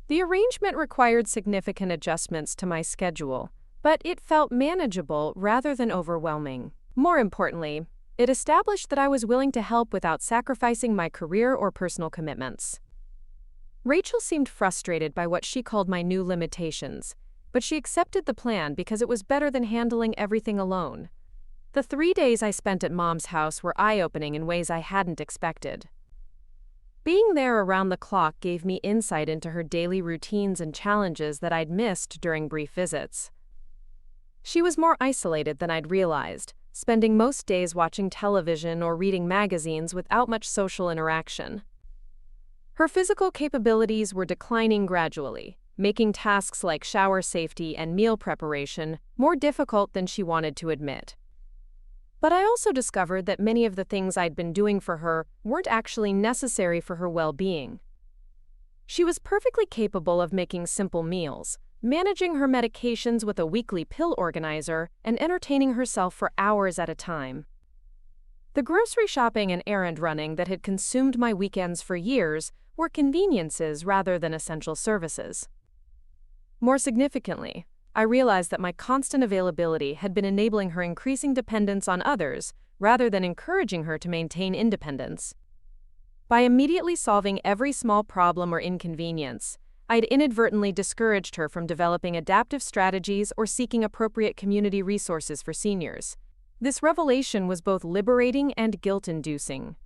The arrangement required significant adjustments to my schedule, but it felt manageable rather than overwhelming. More importantly, it established that I was willing to help without sacrificing my career or personal commitments. Rachel seemed frustrated by what she called my new limitations, but she accepted the plan because it was better than handling everything alone. The 3 days I spent at mom's house were eye-opening in ways I hadn't expected. Being there around the clock gave me insight into her daily routines and challenges that I'd missed during brief visits. She was more isolated than I'd realized, spending most days watching television or reading magazines without much social interaction. Her physical capabilities were declining gradually, making tasks like shower safety and meal preparation more difficult than she wanted to admit. But I also discovered that many of the things I'd been doing for her weren't actually necessary for her well-being. She was perfectly capable of making simple meals, managing her medications with a weekly pill organizer, and entertaining herself for hours at a time. The grocery shopping and errand running that had consumed my weekends for years were conveniences rather than essential services. More significantly, I realized that my constant availability had been enabling her increasing dependence on others rather than encouraging her to maintain independence. By immediately solving every small problem or inconvenience, I'd inadvertently discouraged her from developing adaptive strategies or seeking appropriate community resources for seniors. This revelation was both liberating and guilt-inducing.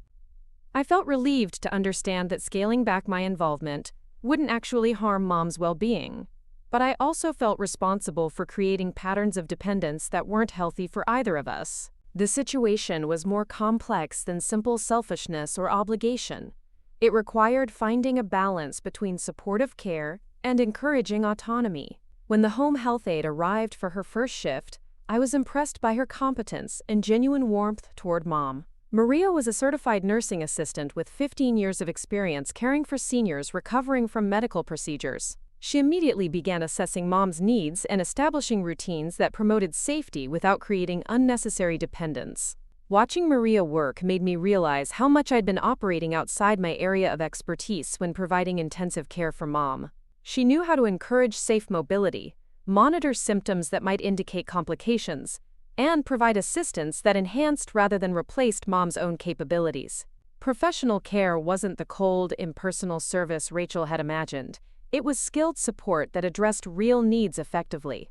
I felt relieved to understand that scaling back my involvement wouldn't actually harm mom's well-being. But I also felt responsible for creating patterns of dependence that weren't healthy for either of us. The situation was more complex than simple selfishness or obligation. It required finding a balance between supportive care and encouraging autonomy. When the home health aide arrived for her first shift, I was impressed by her competence and genuine warmth toward Mom. Maria was a certified nursing assistant with 15 years of experience caring for seniors recovering from medical procedures. She immediately began assessing Mom's needs and establishing routines that promoted safety without creating unnecessary dependence. Watching Maria work made me realize how much I'd been operating outside my area of expertise when providing intensive care for Mom. She knew how to encourage safe mobility, monitor symptoms that might indicate complications, and provide assistance that enhanced rather than replaced Mom's own capabilities. Professional care wasn't the cold, impersonal service Rachel had imagined. It was skilled support that addressed real needs effectively.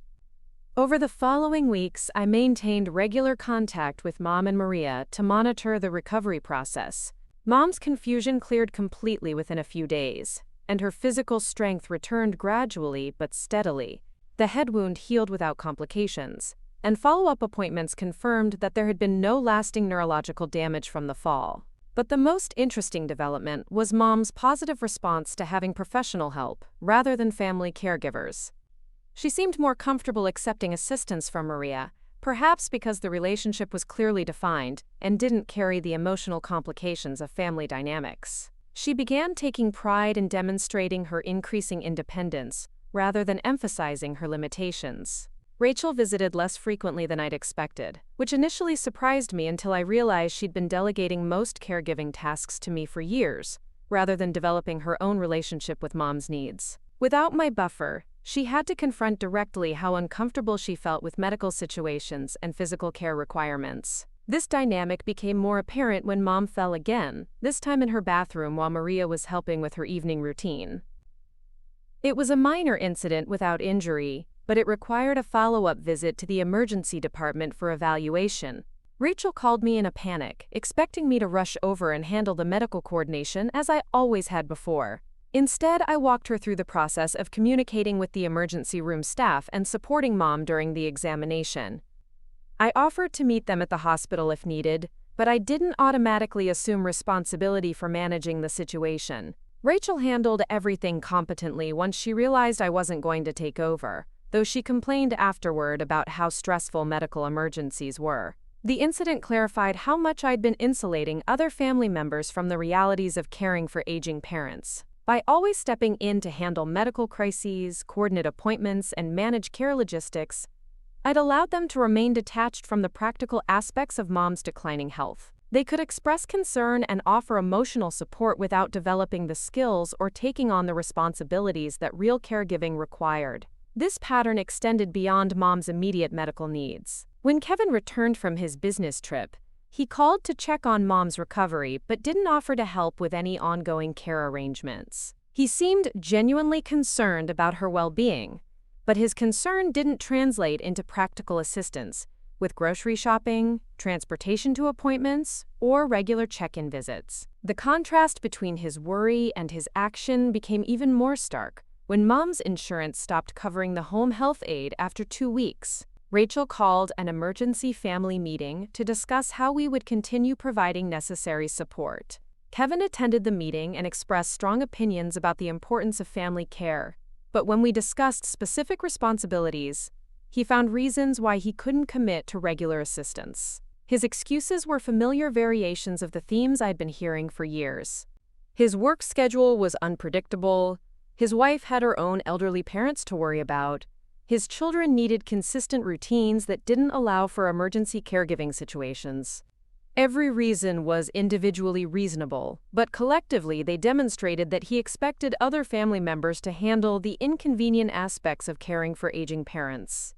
Over the following weeks, I maintained regular contact with Mom and Maria to monitor the recovery process. Mom's confusion cleared completely within a few days, and her physical strength returned gradually but steadily. The head wound healed without complications, and follow-up appointments confirmed that there had been no lasting neurological damage from the fall. But the most interesting development was Mom's positive response to having professional help, rather than family caregivers. She seemed more comfortable accepting assistance from Maria, perhaps because the relationship was clearly defined and didn't carry the emotional complications of family dynamics. She began taking pride in demonstrating her increasing independence, rather than emphasizing her limitations. Rachel visited less frequently than I'd expected, which initially surprised me until I realized she'd been delegating most caregiving tasks to me for years, rather than developing her own relationship with Mom's needs. Without my buffer, she had to confront directly how uncomfortable she felt with medical situations and physical care requirements. This dynamic became more apparent when Mom fell again, this time in her bathroom while Maria was helping with her evening routine. It was a minor incident without injury, but it required a follow-up visit to the emergency department for evaluation. Rachel called me in a panic, expecting me to rush over and handle the medical coordination as I always had before. Instead, I walked her through the process of communicating with the emergency room staff and supporting Mom during the examination. I offered to meet them at the hospital if needed, but I didn't automatically assume responsibility for managing the situation. Rachel handled everything competently once she realized I wasn't going to take over, though she complained afterward about how stressful medical emergencies were. The incident clarified how much I'd been insulating other family members from the realities of caring for aging parents. By always stepping in to handle medical crises, coordinate appointments, and manage care logistics, I'd allowed them to remain detached from the practical aspects of Mom's declining health. They could express concern and offer emotional support without developing the skills or taking on the responsibilities that real caregiving required. This pattern extended beyond Mom's immediate medical needs. When Kevin returned from his business trip, he called to check on Mom's recovery but didn't offer to help with any ongoing care arrangements. He seemed genuinely concerned about her well-being, but his concern didn't translate into practical assistance with grocery shopping, transportation to appointments, or regular check-in visits. The contrast between his worry and his action became even more stark when Mom's insurance stopped covering the home health aide after 2 weeks. Rachel called an emergency family meeting to discuss how we would continue providing necessary support. Kevin attended the meeting and expressed strong opinions about the importance of family care, but when we discussed specific responsibilities, he found reasons why he couldn't commit to regular assistance. His excuses were familiar variations of the themes I'd been hearing for years. His work schedule was unpredictable, his wife had her own elderly parents to worry about, his children needed consistent routines that didn't allow for emergency caregiving situations. Every reason was individually reasonable, but collectively they demonstrated that he expected other family members to handle the inconvenient aspects of caring for aging parents.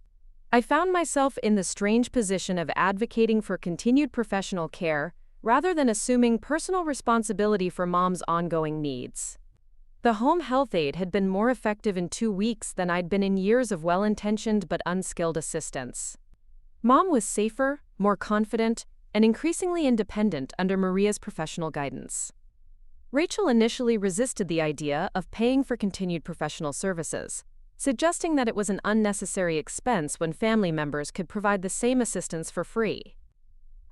I found myself in the strange position of advocating for continued professional care rather than assuming personal responsibility for Mom's ongoing needs. The home health aide had been more effective in 2 weeks than I'd been in years of well-intentioned but unskilled assistance. Mom was safer, more confident, and increasingly independent under Maria's professional guidance. Rachel initially resisted the idea of paying for continued professional services, suggesting that it was an unnecessary expense when family members could provide the same assistance for free.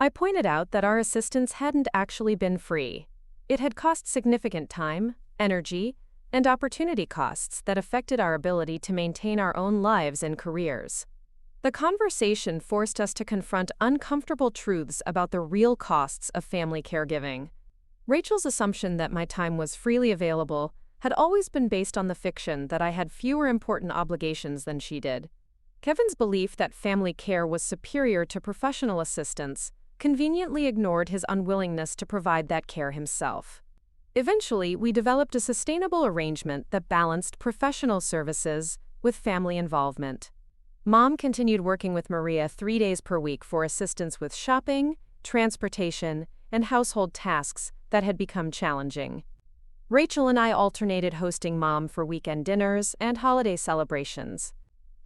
I pointed out that our assistance hadn't actually been free. It had cost significant time, energy, and opportunity costs that affected our ability to maintain our own lives and careers. The conversation forced us to confront uncomfortable truths about the real costs of family caregiving. Rachel's assumption that my time was freely available had always been based on the fiction that I had fewer important obligations than she did. Kevin's belief that family care was superior to professional assistance conveniently ignored his unwillingness to provide that care himself. Eventually, we developed a sustainable arrangement that balanced professional services with family involvement. Mom continued working with Maria 3 days per week for assistance with shopping, transportation, and household tasks that had become challenging. Rachel and I alternated hosting Mom for weekend dinners and holiday celebrations.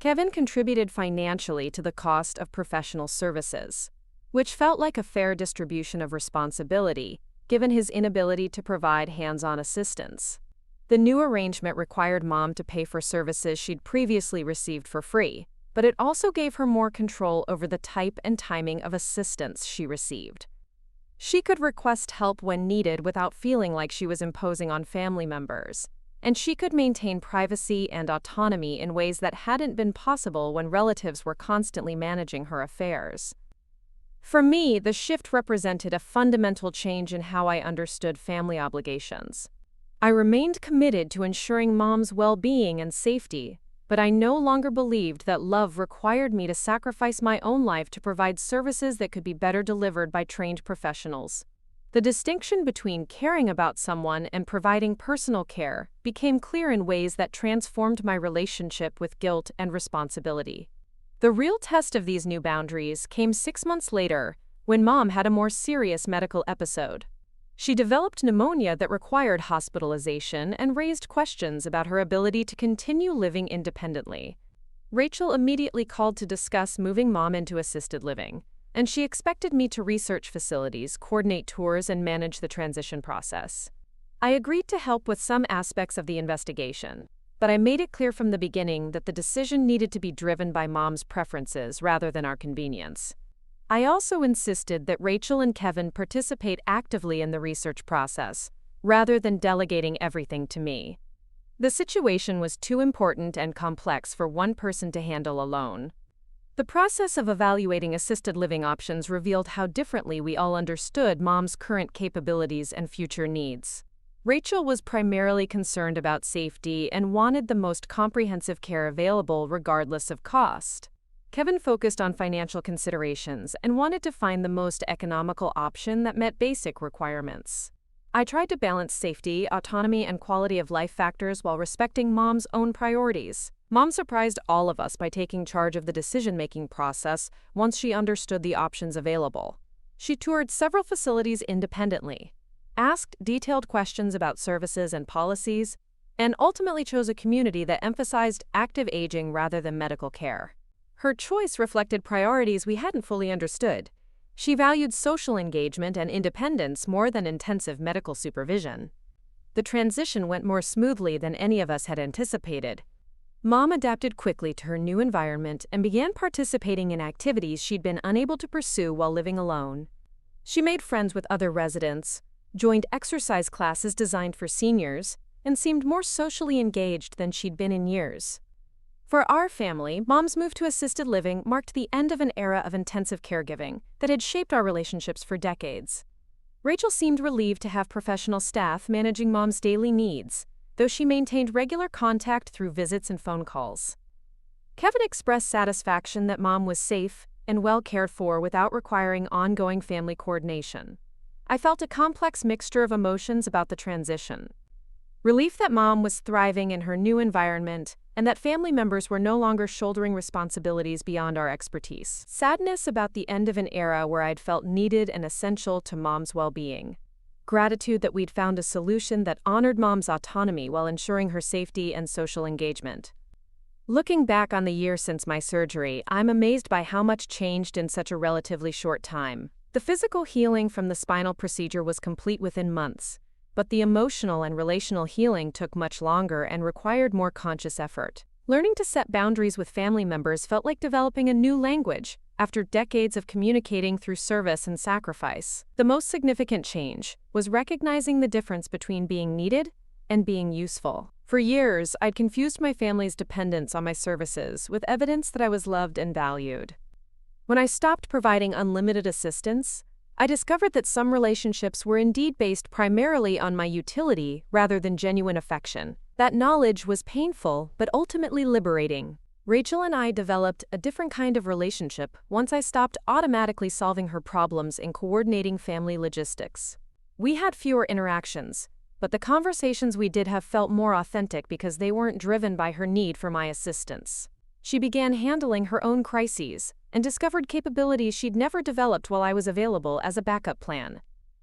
Kevin contributed financially to the cost of professional services, which felt like a fair distribution of responsibility, given his inability to provide hands-on assistance. The new arrangement required Mom to pay for services she'd previously received for free, but it also gave her more control over the type and timing of assistance she received. She could request help when needed without feeling like she was imposing on family members, and she could maintain privacy and autonomy in ways that hadn't been possible when relatives were constantly managing her affairs. For me, the shift represented a fundamental change in how I understood family obligations. I remained committed to ensuring Mom's well-being and safety, but I no longer believed that love required me to sacrifice my own life to provide services that could be better delivered by trained professionals. The distinction between caring about someone and providing personal care became clear in ways that transformed my relationship with guilt and responsibility. The real test of these new boundaries came 6 months later, when Mom had a more serious medical episode. She developed pneumonia that required hospitalization and raised questions about her ability to continue living independently. Rachel immediately called to discuss moving Mom into assisted living, and she expected me to research facilities, coordinate tours, and manage the transition process. I agreed to help with some aspects of the investigation, but I made it clear from the beginning that the decision needed to be driven by Mom's preferences rather than our convenience. I also insisted that Rachel and Kevin participate actively in the research process, rather than delegating everything to me. The situation was too important and complex for one person to handle alone. The process of evaluating assisted living options revealed how differently we all understood Mom's current capabilities and future needs. Rachel was primarily concerned about safety and wanted the most comprehensive care available regardless of cost. Kevin focused on financial considerations and wanted to find the most economical option that met basic requirements. I tried to balance safety, autonomy, and quality of life factors while respecting Mom's own priorities. Mom surprised all of us by taking charge of the decision-making process once she understood the options available. She toured several facilities independently, asked detailed questions about services and policies, and ultimately chose a community that emphasized active aging rather than medical care. Her choice reflected priorities we hadn't fully understood. She valued social engagement and independence more than intensive medical supervision. The transition went more smoothly than any of us had anticipated. Mom adapted quickly to her new environment and began participating in activities she'd been unable to pursue while living alone. She made friends with other residents, joined exercise classes designed for seniors, and seemed more socially engaged than she'd been in years. For our family, Mom's move to assisted living marked the end of an era of intensive caregiving that had shaped our relationships for decades. Rachel seemed relieved to have professional staff managing Mom's daily needs, though she maintained regular contact through visits and phone calls. Kevin expressed satisfaction that Mom was safe and well cared for without requiring ongoing family coordination. I felt a complex mixture of emotions about the transition. Relief that Mom was thriving in her new environment, and that family members were no longer shouldering responsibilities beyond our expertise. Sadness about the end of an era where I'd felt needed and essential to Mom's well-being. Gratitude that we'd found a solution that honored Mom's autonomy while ensuring her safety and social engagement. Looking back on the year since my surgery, I'm amazed by how much changed in such a relatively short time. The physical healing from the spinal procedure was complete within months, but the emotional and relational healing took much longer and required more conscious effort. Learning to set boundaries with family members felt like developing a new language. after decades of communicating through service and sacrifice. The most significant change was recognizing the difference between being needed and being useful. For years, I'd confused my family's dependence on my services with evidence that I was loved and valued. When I stopped providing unlimited assistance, I discovered that some relationships were indeed based primarily on my utility rather than genuine affection. That knowledge was painful but ultimately liberating. Rachel and I developed a different kind of relationship once I stopped automatically solving her problems and coordinating family logistics. We had fewer interactions, but the conversations we did have felt more authentic because they weren't driven by her need for my assistance. She began handling her own crises and discovered capabilities she'd never developed while I was available as a backup plan.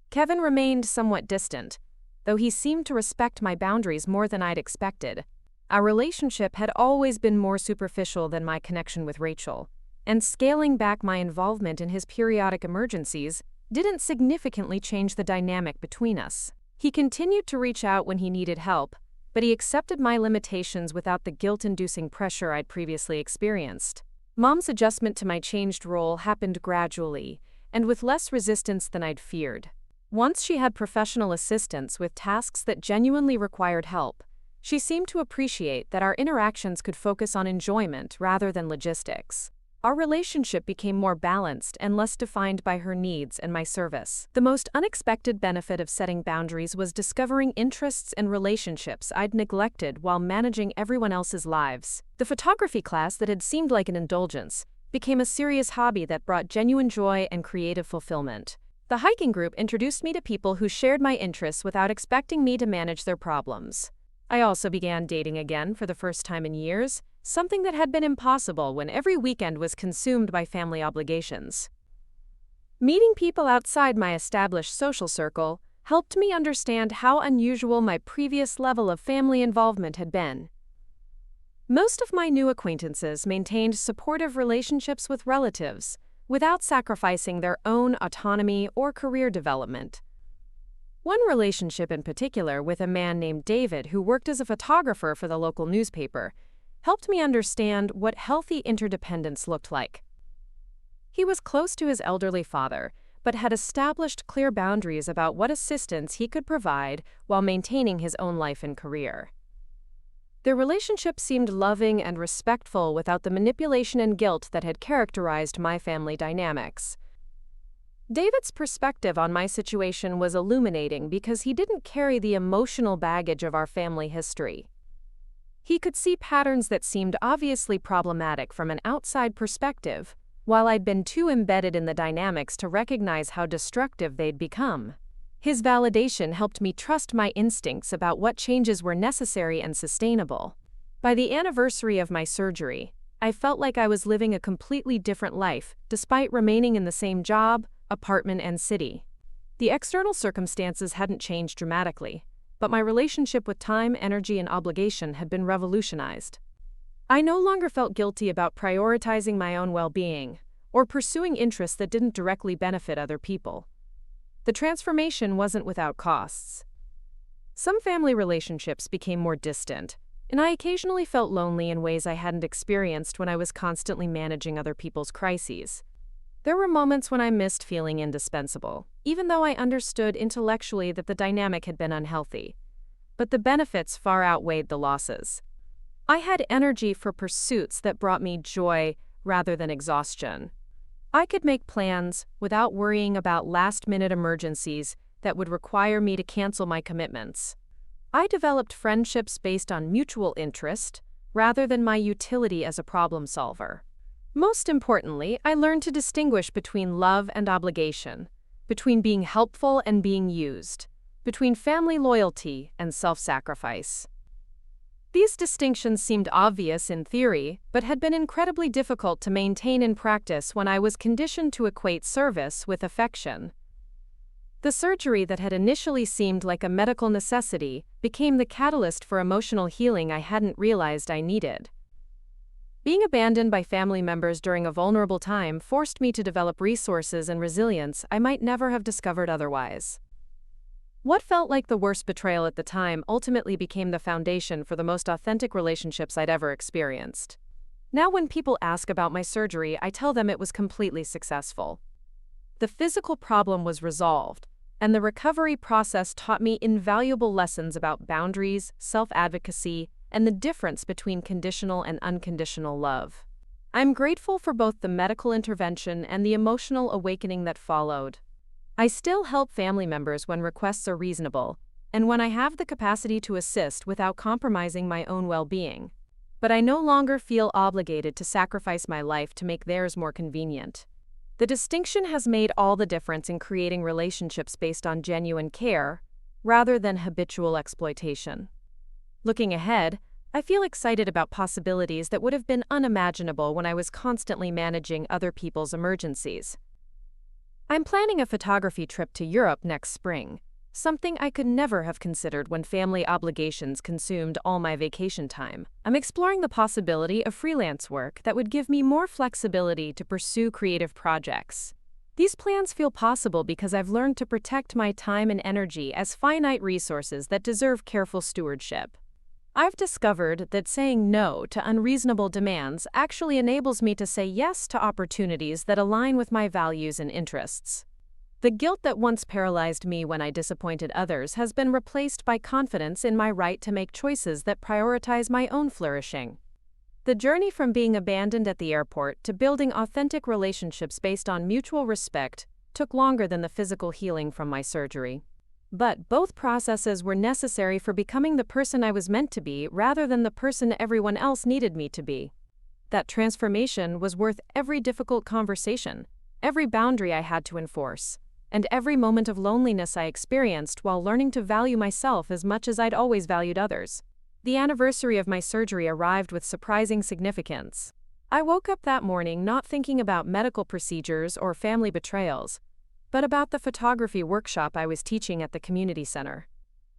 Kevin remained somewhat distant, though he seemed to respect my boundaries more than I'd expected. Our relationship had always been more superficial than my connection with Rachel, and scaling back my involvement in his periodic emergencies didn't significantly change the dynamic between us. He continued to reach out when he needed help, but he accepted my limitations without the guilt-inducing pressure I'd previously experienced. Mom's adjustment to my changed role happened gradually, and with less resistance than I'd feared. Once she had professional assistance with tasks that genuinely required help, she seemed to appreciate that our interactions could focus on enjoyment rather than logistics. Our relationship became more balanced and less defined by her needs and my service. The most unexpected benefit of setting boundaries was discovering interests and relationships I'd neglected while managing everyone else's lives. The photography class that had seemed like an indulgence became a serious hobby that brought genuine joy and creative fulfillment. The hiking group introduced me to people who shared my interests without expecting me to manage their problems. I also began dating again for the first time in years, something that had been impossible when every weekend was consumed by family obligations. Meeting people outside my established social circle helped me understand how unusual my previous level of family involvement had been. Most of my new acquaintances maintained supportive relationships with relatives, without sacrificing their own autonomy or career development. One relationship in particular, with a man named David who worked as a photographer for the local newspaper, helped me understand what healthy interdependence looked like. He was close to his elderly father, but had established clear boundaries about what assistance he could provide while maintaining his own life and career. Their relationship seemed loving and respectful without the manipulation and guilt that had characterized my family dynamics. David's perspective on my situation was illuminating because he didn't carry the emotional baggage of our family history. He could see patterns that seemed obviously problematic from an outside perspective, while I'd been too embedded in the dynamics to recognize how destructive they'd become. His validation helped me trust my instincts about what changes were necessary and sustainable. By the anniversary of my surgery, I felt like I was living a completely different life, despite remaining in the same job, apartment, and city. The external circumstances hadn't changed dramatically, but my relationship with time, energy, and obligation had been revolutionized. I no longer felt guilty about prioritizing my own well-being or pursuing interests that didn't directly benefit other people. The transformation wasn't without costs. Some family relationships became more distant, and I occasionally felt lonely in ways I hadn't experienced when I was constantly managing other people's crises. There were moments when I missed feeling indispensable, even though I understood intellectually that the dynamic had been unhealthy. But the benefits far outweighed the losses. I had energy for pursuits that brought me joy rather than exhaustion. I could make plans without worrying about last-minute emergencies that would require me to cancel my commitments. I developed friendships based on mutual interest rather than my utility as a problem solver. Most importantly, I learned to distinguish between love and obligation, between being helpful and being used, between family loyalty and self-sacrifice. These distinctions seemed obvious in theory, but had been incredibly difficult to maintain in practice when I was conditioned to equate service with affection. The surgery that had initially seemed like a medical necessity became the catalyst for emotional healing I hadn't realized I needed. Being abandoned by family members during a vulnerable time forced me to develop resources and resilience I might never have discovered otherwise. What felt like the worst betrayal at the time ultimately became the foundation for the most authentic relationships I'd ever experienced. Now when people ask about my surgery, I tell them it was completely successful. The physical problem was resolved, and the recovery process taught me invaluable lessons about boundaries, self-advocacy, and the difference between conditional and unconditional love. I'm grateful for both the medical intervention and the emotional awakening that followed. I still help family members when requests are reasonable, and when I have the capacity to assist without compromising my own well-being. But I no longer feel obligated to sacrifice my life to make theirs more convenient. The distinction has made all the difference in creating relationships based on genuine care, rather than habitual exploitation. Looking ahead, I feel excited about possibilities that would have been unimaginable when I was constantly managing other people's emergencies. I'm planning a photography trip to Europe next spring, something I could never have considered when family obligations consumed all my vacation time. I'm exploring the possibility of freelance work that would give me more flexibility to pursue creative projects. These plans feel possible because I've learned to protect my time and energy as finite resources that deserve careful stewardship. I've discovered that saying no to unreasonable demands actually enables me to say yes to opportunities that align with my values and interests. The guilt that once paralyzed me when I disappointed others has been replaced by confidence in my right to make choices that prioritize my own flourishing. The journey from being abandoned at the airport to building authentic relationships based on mutual respect took longer than the physical healing from my surgery. But both processes were necessary for becoming the person I was meant to be rather than the person everyone else needed me to be. That transformation was worth every difficult conversation, every boundary I had to enforce, and every moment of loneliness I experienced while learning to value myself as much as I'd always valued others. The anniversary of my surgery arrived with surprising significance. I woke up that morning not thinking about medical procedures or family betrayals, but about the photography workshop I was teaching at the community center.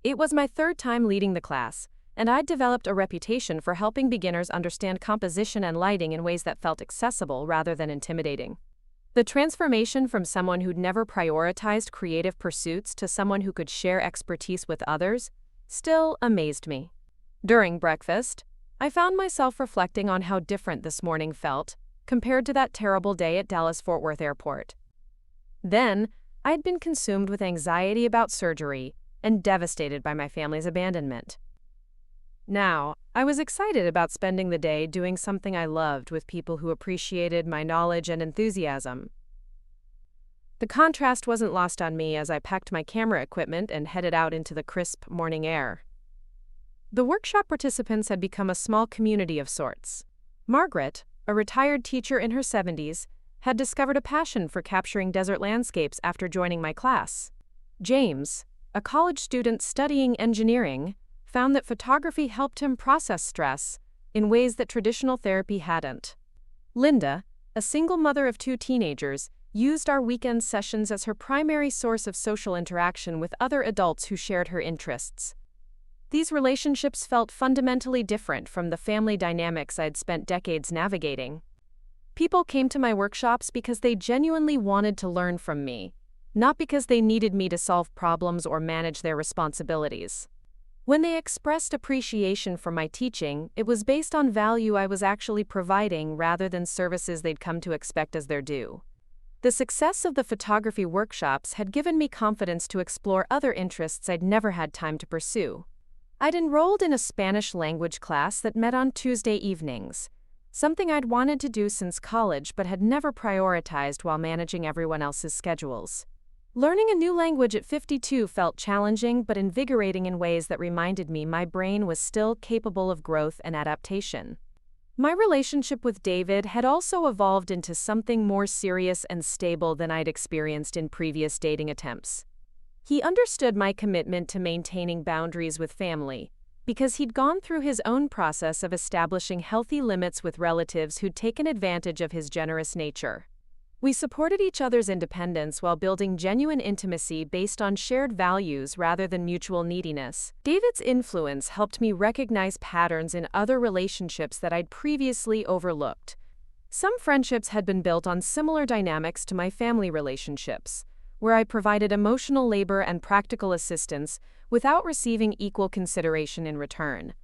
It was my third time leading the class, and I'd developed a reputation for helping beginners understand composition and lighting in ways that felt accessible rather than intimidating. The transformation from someone who'd never prioritized creative pursuits to someone who could share expertise with others still amazed me. During breakfast, I found myself reflecting on how different this morning felt compared to that terrible day at Dallas-Fort Worth Airport. Then, I'd been consumed with anxiety about surgery and devastated by my family's abandonment. Now, I was excited about spending the day doing something I loved with people who appreciated my knowledge and enthusiasm. The contrast wasn't lost on me as I packed my camera equipment and headed out into the crisp morning air. The workshop participants had become a small community of sorts. Margaret, a retired teacher in her 70s, had discovered a passion for capturing desert landscapes after joining my class. James, a college student studying engineering, found that photography helped him process stress in ways that traditional therapy hadn't. Linda, a single mother of 2 teenagers, used our weekend sessions as her primary source of social interaction with other adults who shared her interests. These relationships felt fundamentally different from the family dynamics I'd spent decades navigating. People came to my workshops because they genuinely wanted to learn from me, not because they needed me to solve problems or manage their responsibilities. When they expressed appreciation for my teaching, it was based on value I was actually providing rather than services they'd come to expect as their due. The success of the photography workshops had given me confidence to explore other interests I'd never had time to pursue. I'd enrolled in a Spanish language class that met on Tuesday evenings, something I'd wanted to do since college but had never prioritized while managing everyone else's schedules. Learning a new language at 52 felt challenging but invigorating in ways that reminded me my brain was still capable of growth and adaptation. My relationship with David had also evolved into something more serious and stable than I'd experienced in previous dating attempts. He understood my commitment to maintaining boundaries with family, because he'd gone through his own process of establishing healthy limits with relatives who'd taken advantage of his generous nature. We supported each other's independence while building genuine intimacy based on shared values rather than mutual neediness. David's influence helped me recognize patterns in other relationships that I'd previously overlooked. Some friendships had been built on similar dynamics to my family relationships, where I provided emotional labor and practical assistance without receiving equal consideration in return.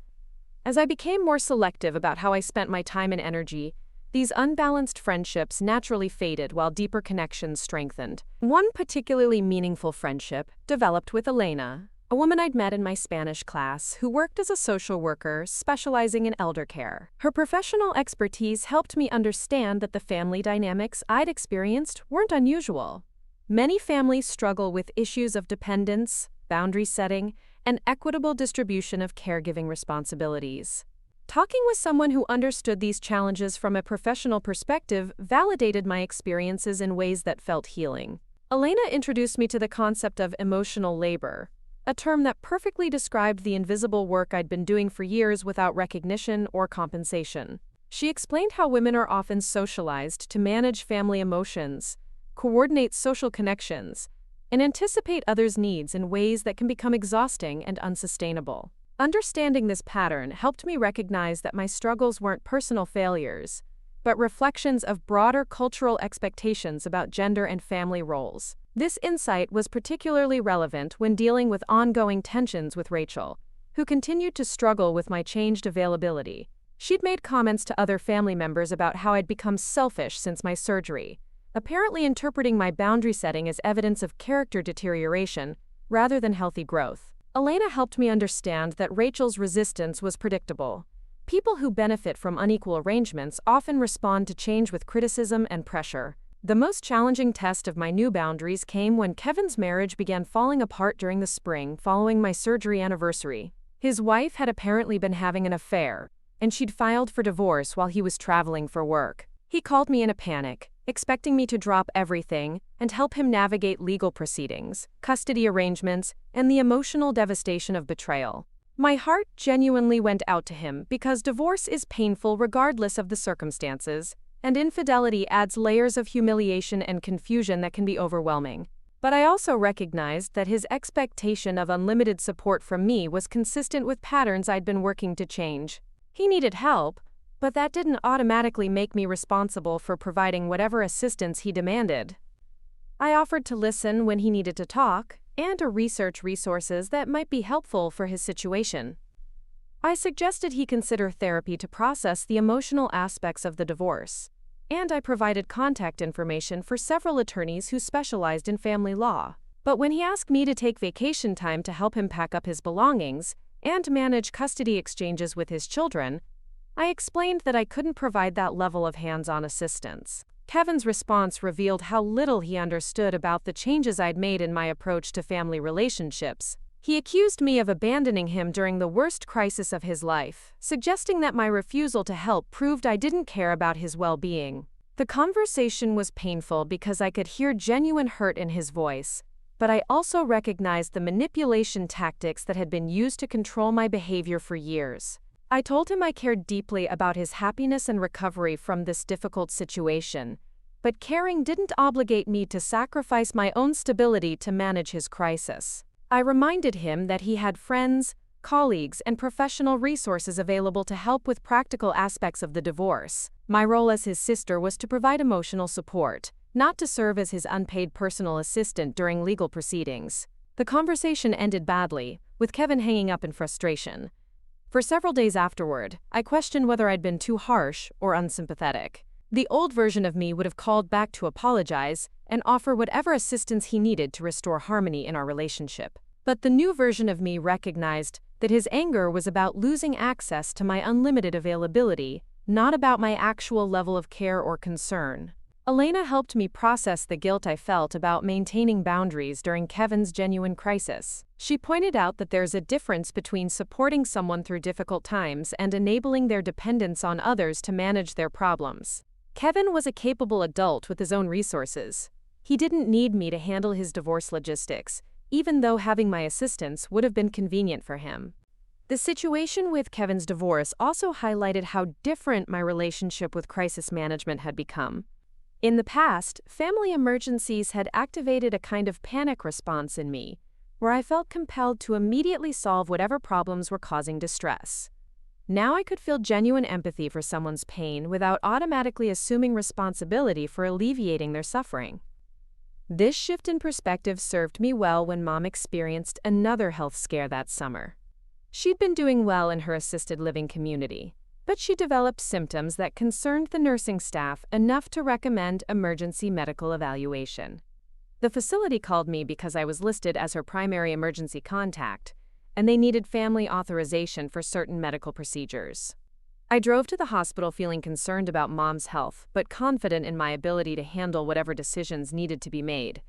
As I became more selective about how I spent my time and energy, these unbalanced friendships naturally faded while deeper connections strengthened. One particularly meaningful friendship developed with Elena, a woman I'd met in my Spanish class who worked as a social worker specializing in elder care. Her professional expertise helped me understand that the family dynamics I'd experienced weren't unusual. Many families struggle with issues of dependence, boundary setting, and equitable distribution of caregiving responsibilities. Talking with someone who understood these challenges from a professional perspective validated my experiences in ways that felt healing. Elena introduced me to the concept of emotional labor, a term that perfectly described the invisible work I'd been doing for years without recognition or compensation. She explained how women are often socialized to manage family emotions, coordinate social connections, and anticipate others' needs in ways that can become exhausting and unsustainable. Understanding this pattern helped me recognize that my struggles weren't personal failures, but reflections of broader cultural expectations about gender and family roles. This insight was particularly relevant when dealing with ongoing tensions with Rachel, who continued to struggle with my changed availability. She'd made comments to other family members about how I'd become selfish since my surgery, apparently interpreting my boundary setting as evidence of character deterioration rather than healthy growth. Elena helped me understand that Rachel's resistance was predictable. People who benefit from unequal arrangements often respond to change with criticism and pressure. The most challenging test of my new boundaries came when Kevin's marriage began falling apart during the spring following my surgery anniversary. His wife had apparently been having an affair, and she'd filed for divorce while he was traveling for work. He called me in a panic, expecting me to drop everything and help him navigate legal proceedings, custody arrangements, and the emotional devastation of betrayal. My heart genuinely went out to him because divorce is painful regardless of the circumstances, and infidelity adds layers of humiliation and confusion that can be overwhelming. But I also recognized that his expectation of unlimited support from me was consistent with patterns I'd been working to change. He needed help, but that didn't automatically make me responsible for providing whatever assistance he demanded. I offered to listen when he needed to talk, and to research resources that might be helpful for his situation. I suggested he consider therapy to process the emotional aspects of the divorce, and I provided contact information for several attorneys who specialized in family law. But when he asked me to take vacation time to help him pack up his belongings and manage custody exchanges with his children, I explained that I couldn't provide that level of hands-on assistance. Kevin's response revealed how little he understood about the changes I'd made in my approach to family relationships. He accused me of abandoning him during the worst crisis of his life, suggesting that my refusal to help proved I didn't care about his well-being. The conversation was painful because I could hear genuine hurt in his voice, but I also recognized the manipulation tactics that had been used to control my behavior for years. I told him I cared deeply about his happiness and recovery from this difficult situation, but caring didn't obligate me to sacrifice my own stability to manage his crisis. I reminded him that he had friends, colleagues, and professional resources available to help with practical aspects of the divorce. My role as his sister was to provide emotional support, not to serve as his unpaid personal assistant during legal proceedings. The conversation ended badly, with Kevin hanging up in frustration. For several days afterward, I questioned whether I'd been too harsh or unsympathetic. The old version of me would have called back to apologize and offer whatever assistance he needed to restore harmony in our relationship. But the new version of me recognized that his anger was about losing access to my unlimited availability, not about my actual level of care or concern. Elena helped me process the guilt I felt about maintaining boundaries during Kevin's genuine crisis. She pointed out that there's a difference between supporting someone through difficult times and enabling their dependence on others to manage their problems. Kevin was a capable adult with his own resources. He didn't need me to handle his divorce logistics, even though having my assistance would have been convenient for him. The situation with Kevin's divorce also highlighted how different my relationship with crisis management had become. In the past, family emergencies had activated a kind of panic response in me, where I felt compelled to immediately solve whatever problems were causing distress. Now I could feel genuine empathy for someone's pain without automatically assuming responsibility for alleviating their suffering. This shift in perspective served me well when Mom experienced another health scare that summer. She'd been doing well in her assisted living community, but she developed symptoms that concerned the nursing staff enough to recommend emergency medical evaluation. The facility called me because I was listed as her primary emergency contact, and they needed family authorization for certain medical procedures. I drove to the hospital feeling concerned about Mom's health, but confident in my ability to handle whatever decisions needed to be made.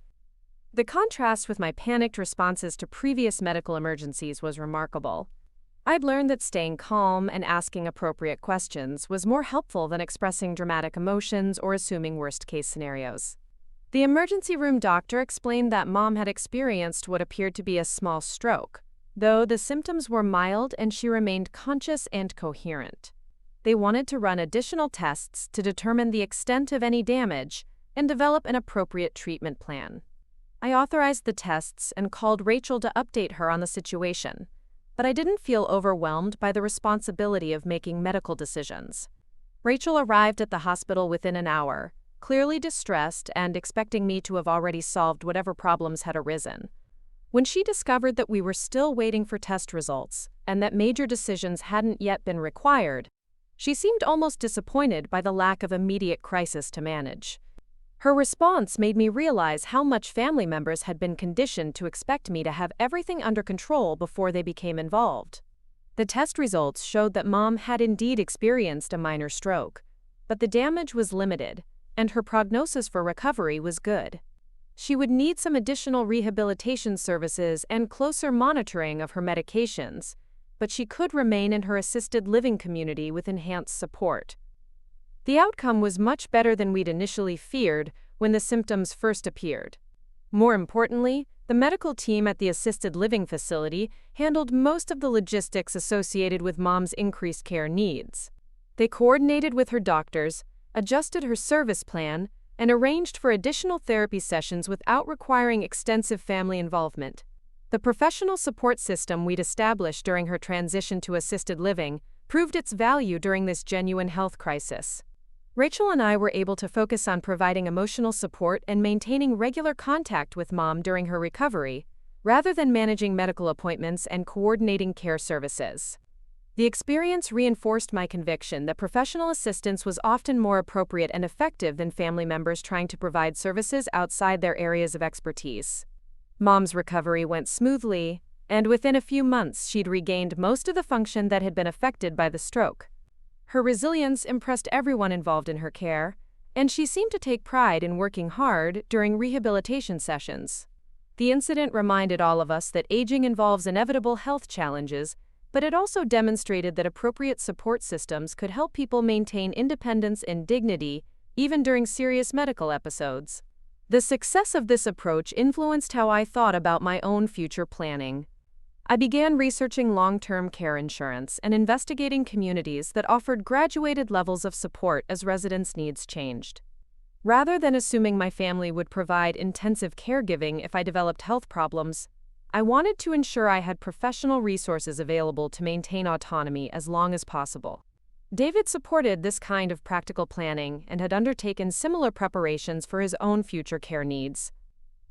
The contrast with my panicked responses to previous medical emergencies was remarkable. I'd learned that staying calm and asking appropriate questions was more helpful than expressing dramatic emotions or assuming worst-case scenarios. The emergency room doctor explained that Mom had experienced what appeared to be a small stroke, though the symptoms were mild and she remained conscious and coherent. They wanted to run additional tests to determine the extent of any damage and develop an appropriate treatment plan. I authorized the tests and called Rachel to update her on the situation, but I didn't feel overwhelmed by the responsibility of making medical decisions. Rachel arrived at the hospital within an hour, clearly distressed and expecting me to have already solved whatever problems had arisen. When she discovered that we were still waiting for test results and that major decisions hadn't yet been required, she seemed almost disappointed by the lack of immediate crisis to manage. Her response made me realize how much family members had been conditioned to expect me to have everything under control before they became involved. The test results showed that Mom had indeed experienced a minor stroke, but the damage was limited, and her prognosis for recovery was good. She would need some additional rehabilitation services and closer monitoring of her medications, but she could remain in her assisted living community with enhanced support. The outcome was much better than we'd initially feared when the symptoms first appeared. More importantly, the medical team at the assisted living facility handled most of the logistics associated with Mom's increased care needs. They coordinated with her doctors, adjusted her service plan, and arranged for additional therapy sessions without requiring extensive family involvement. The professional support system we'd established during her transition to assisted living proved its value during this genuine health crisis. Rachel and I were able to focus on providing emotional support and maintaining regular contact with Mom during her recovery, rather than managing medical appointments and coordinating care services. The experience reinforced my conviction that professional assistance was often more appropriate and effective than family members trying to provide services outside their areas of expertise. Mom's recovery went smoothly, and within a few months she'd regained most of the function that had been affected by the stroke. Her resilience impressed everyone involved in her care, and she seemed to take pride in working hard during rehabilitation sessions. The incident reminded all of us that aging involves inevitable health challenges, but it also demonstrated that appropriate support systems could help people maintain independence and dignity even during serious medical episodes. The success of this approach influenced how I thought about my own future planning. I began researching long-term care insurance and investigating communities that offered graduated levels of support as residents' needs changed. Rather than assuming my family would provide intensive caregiving if I developed health problems, I wanted to ensure I had professional resources available to maintain autonomy as long as possible. David supported this kind of practical planning and had undertaken similar preparations for his own future care needs.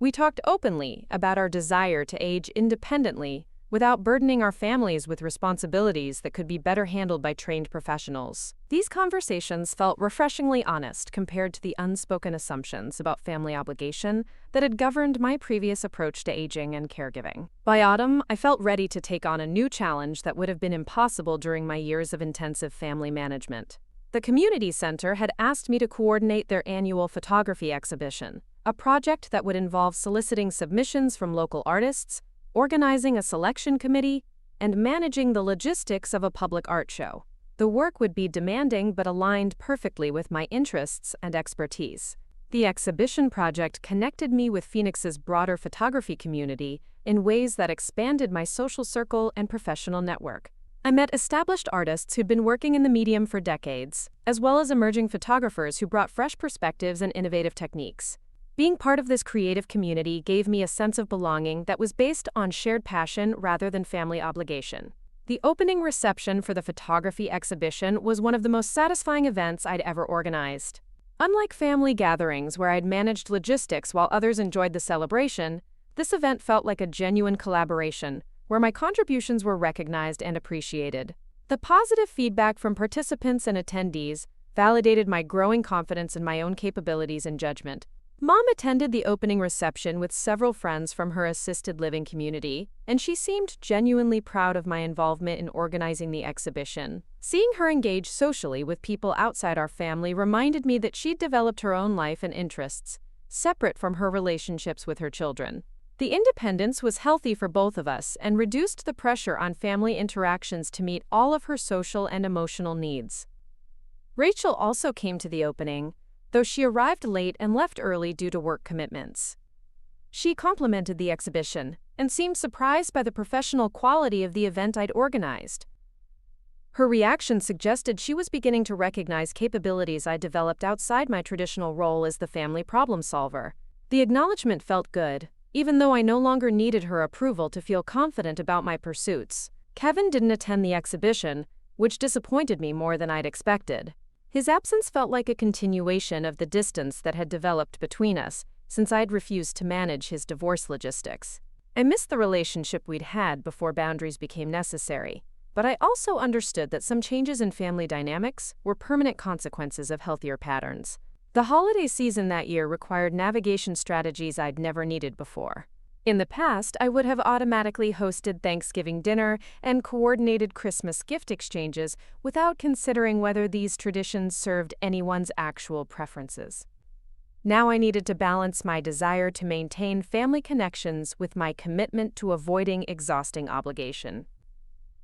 We talked openly about our desire to age independently without burdening our families with responsibilities that could be better handled by trained professionals. These conversations felt refreshingly honest compared to the unspoken assumptions about family obligation that had governed my previous approach to aging and caregiving. By autumn, I felt ready to take on a new challenge that would have been impossible during my years of intensive family management. The community center had asked me to coordinate their annual photography exhibition, a project that would involve soliciting submissions from local artists, organizing a selection committee, and managing the logistics of a public art show. The work would be demanding but aligned perfectly with my interests and expertise. The exhibition project connected me with Phoenix's broader photography community in ways that expanded my social circle and professional network. I met established artists who'd been working in the medium for decades, as well as emerging photographers who brought fresh perspectives and innovative techniques. Being part of this creative community gave me a sense of belonging that was based on shared passion rather than family obligation. The opening reception for the photography exhibition was one of the most satisfying events I'd ever organized. Unlike family gatherings where I'd managed logistics while others enjoyed the celebration, this event felt like a genuine collaboration, where my contributions were recognized and appreciated. The positive feedback from participants and attendees validated my growing confidence in my own capabilities and judgment. Mom attended the opening reception with several friends from her assisted living community, and she seemed genuinely proud of my involvement in organizing the exhibition. Seeing her engage socially with people outside our family reminded me that she'd developed her own life and interests, separate from her relationships with her children. The independence was healthy for both of us and reduced the pressure on family interactions to meet all of her social and emotional needs. Rachel also came to the opening, though she arrived late and left early due to work commitments. She complimented the exhibition and seemed surprised by the professional quality of the event I'd organized. Her reaction suggested she was beginning to recognize capabilities I developed outside my traditional role as the family problem solver. The acknowledgement felt good, even though I no longer needed her approval to feel confident about my pursuits. Kevin didn't attend the exhibition, which disappointed me more than I'd expected. His absence felt like a continuation of the distance that had developed between us since I'd refused to manage his divorce logistics. I missed the relationship we'd had before boundaries became necessary, but I also understood that some changes in family dynamics were permanent consequences of healthier patterns. The holiday season that year required navigation strategies I'd never needed before. In the past, I would have automatically hosted Thanksgiving dinner and coordinated Christmas gift exchanges without considering whether these traditions served anyone's actual preferences. Now I needed to balance my desire to maintain family connections with my commitment to avoiding exhausting obligation.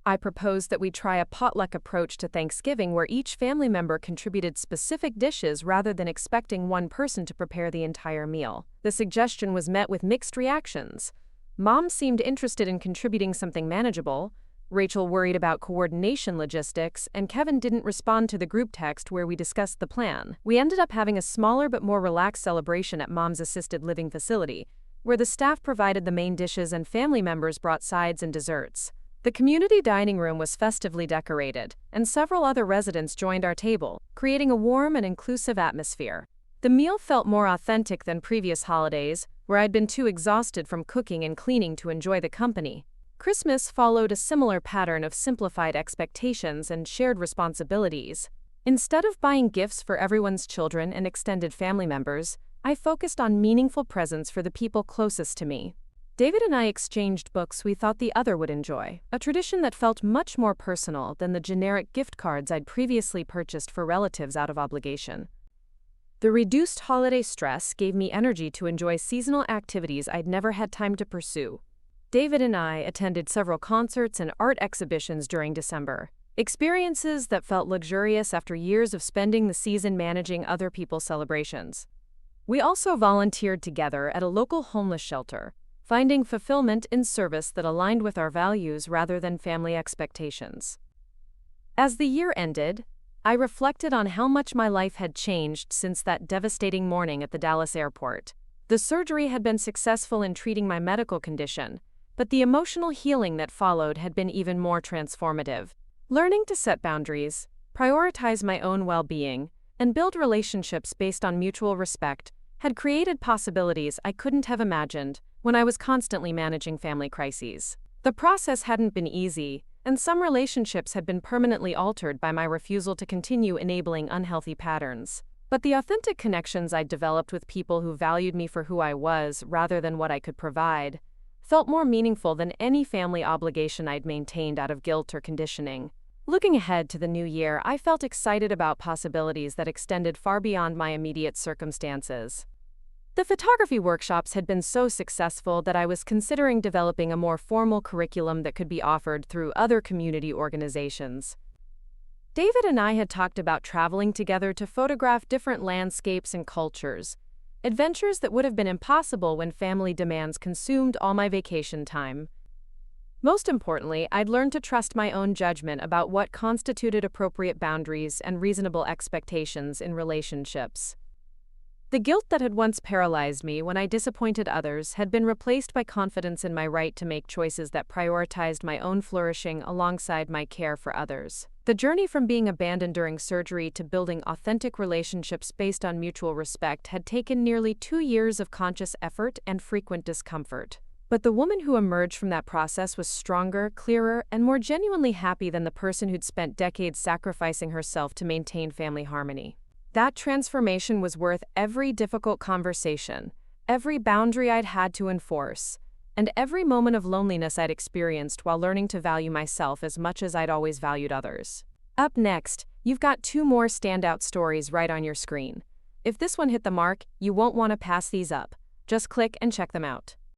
I proposed that we try a potluck approach to Thanksgiving where each family member contributed specific dishes rather than expecting one person to prepare the entire meal. The suggestion was met with mixed reactions. Mom seemed interested in contributing something manageable, Rachel worried about coordination logistics, and Kevin didn't respond to the group text where we discussed the plan. We ended up having a smaller but more relaxed celebration at Mom's assisted living facility, where the staff provided the main dishes and family members brought sides and desserts. The community dining room was festively decorated, and several other residents joined our table, creating a warm and inclusive atmosphere. The meal felt more authentic than previous holidays, where I'd been too exhausted from cooking and cleaning to enjoy the company. Christmas followed a similar pattern of simplified expectations and shared responsibilities. Instead of buying gifts for everyone's children and extended family members, I focused on meaningful presents for the people closest to me. David and I exchanged books we thought the other would enjoy, a tradition that felt much more personal than the generic gift cards I'd previously purchased for relatives out of obligation. The reduced holiday stress gave me energy to enjoy seasonal activities I'd never had time to pursue. David and I attended several concerts and art exhibitions during December, experiences that felt luxurious after years of spending the season managing other people's celebrations. We also volunteered together at a local homeless shelter, finding fulfillment in service that aligned with our values rather than family expectations. As the year ended, I reflected on how much my life had changed since that devastating morning at the Dallas airport. The surgery had been successful in treating my medical condition, but the emotional healing that followed had been even more transformative. Learning to set boundaries, prioritize my own well-being, and build relationships based on mutual respect had created possibilities I couldn't have imagined when I was constantly managing family crises. The process hadn't been easy, and some relationships had been permanently altered by my refusal to continue enabling unhealthy patterns. But the authentic connections I'd developed with people who valued me for who I was rather than what I could provide felt more meaningful than any family obligation I'd maintained out of guilt or conditioning. Looking ahead to the new year, I felt excited about possibilities that extended far beyond my immediate circumstances. The photography workshops had been so successful that I was considering developing a more formal curriculum that could be offered through other community organizations. David and I had talked about traveling together to photograph different landscapes and cultures, adventures that would have been impossible when family demands consumed all my vacation time. Most importantly, I'd learned to trust my own judgment about what constituted appropriate boundaries and reasonable expectations in relationships. The guilt that had once paralyzed me when I disappointed others had been replaced by confidence in my right to make choices that prioritized my own flourishing alongside my care for others. The journey from being abandoned during surgery to building authentic relationships based on mutual respect had taken nearly 2 years of conscious effort and frequent discomfort. But the woman who emerged from that process was stronger, clearer, and more genuinely happy than the person who'd spent decades sacrificing herself to maintain family harmony. That transformation was worth every difficult conversation, every boundary I'd had to enforce, and every moment of loneliness I'd experienced while learning to value myself as much as I'd always valued others. Up next, you've got 2 more standout stories right on your screen. If this one hit the mark, you won't want to pass these up. Just click and check them out.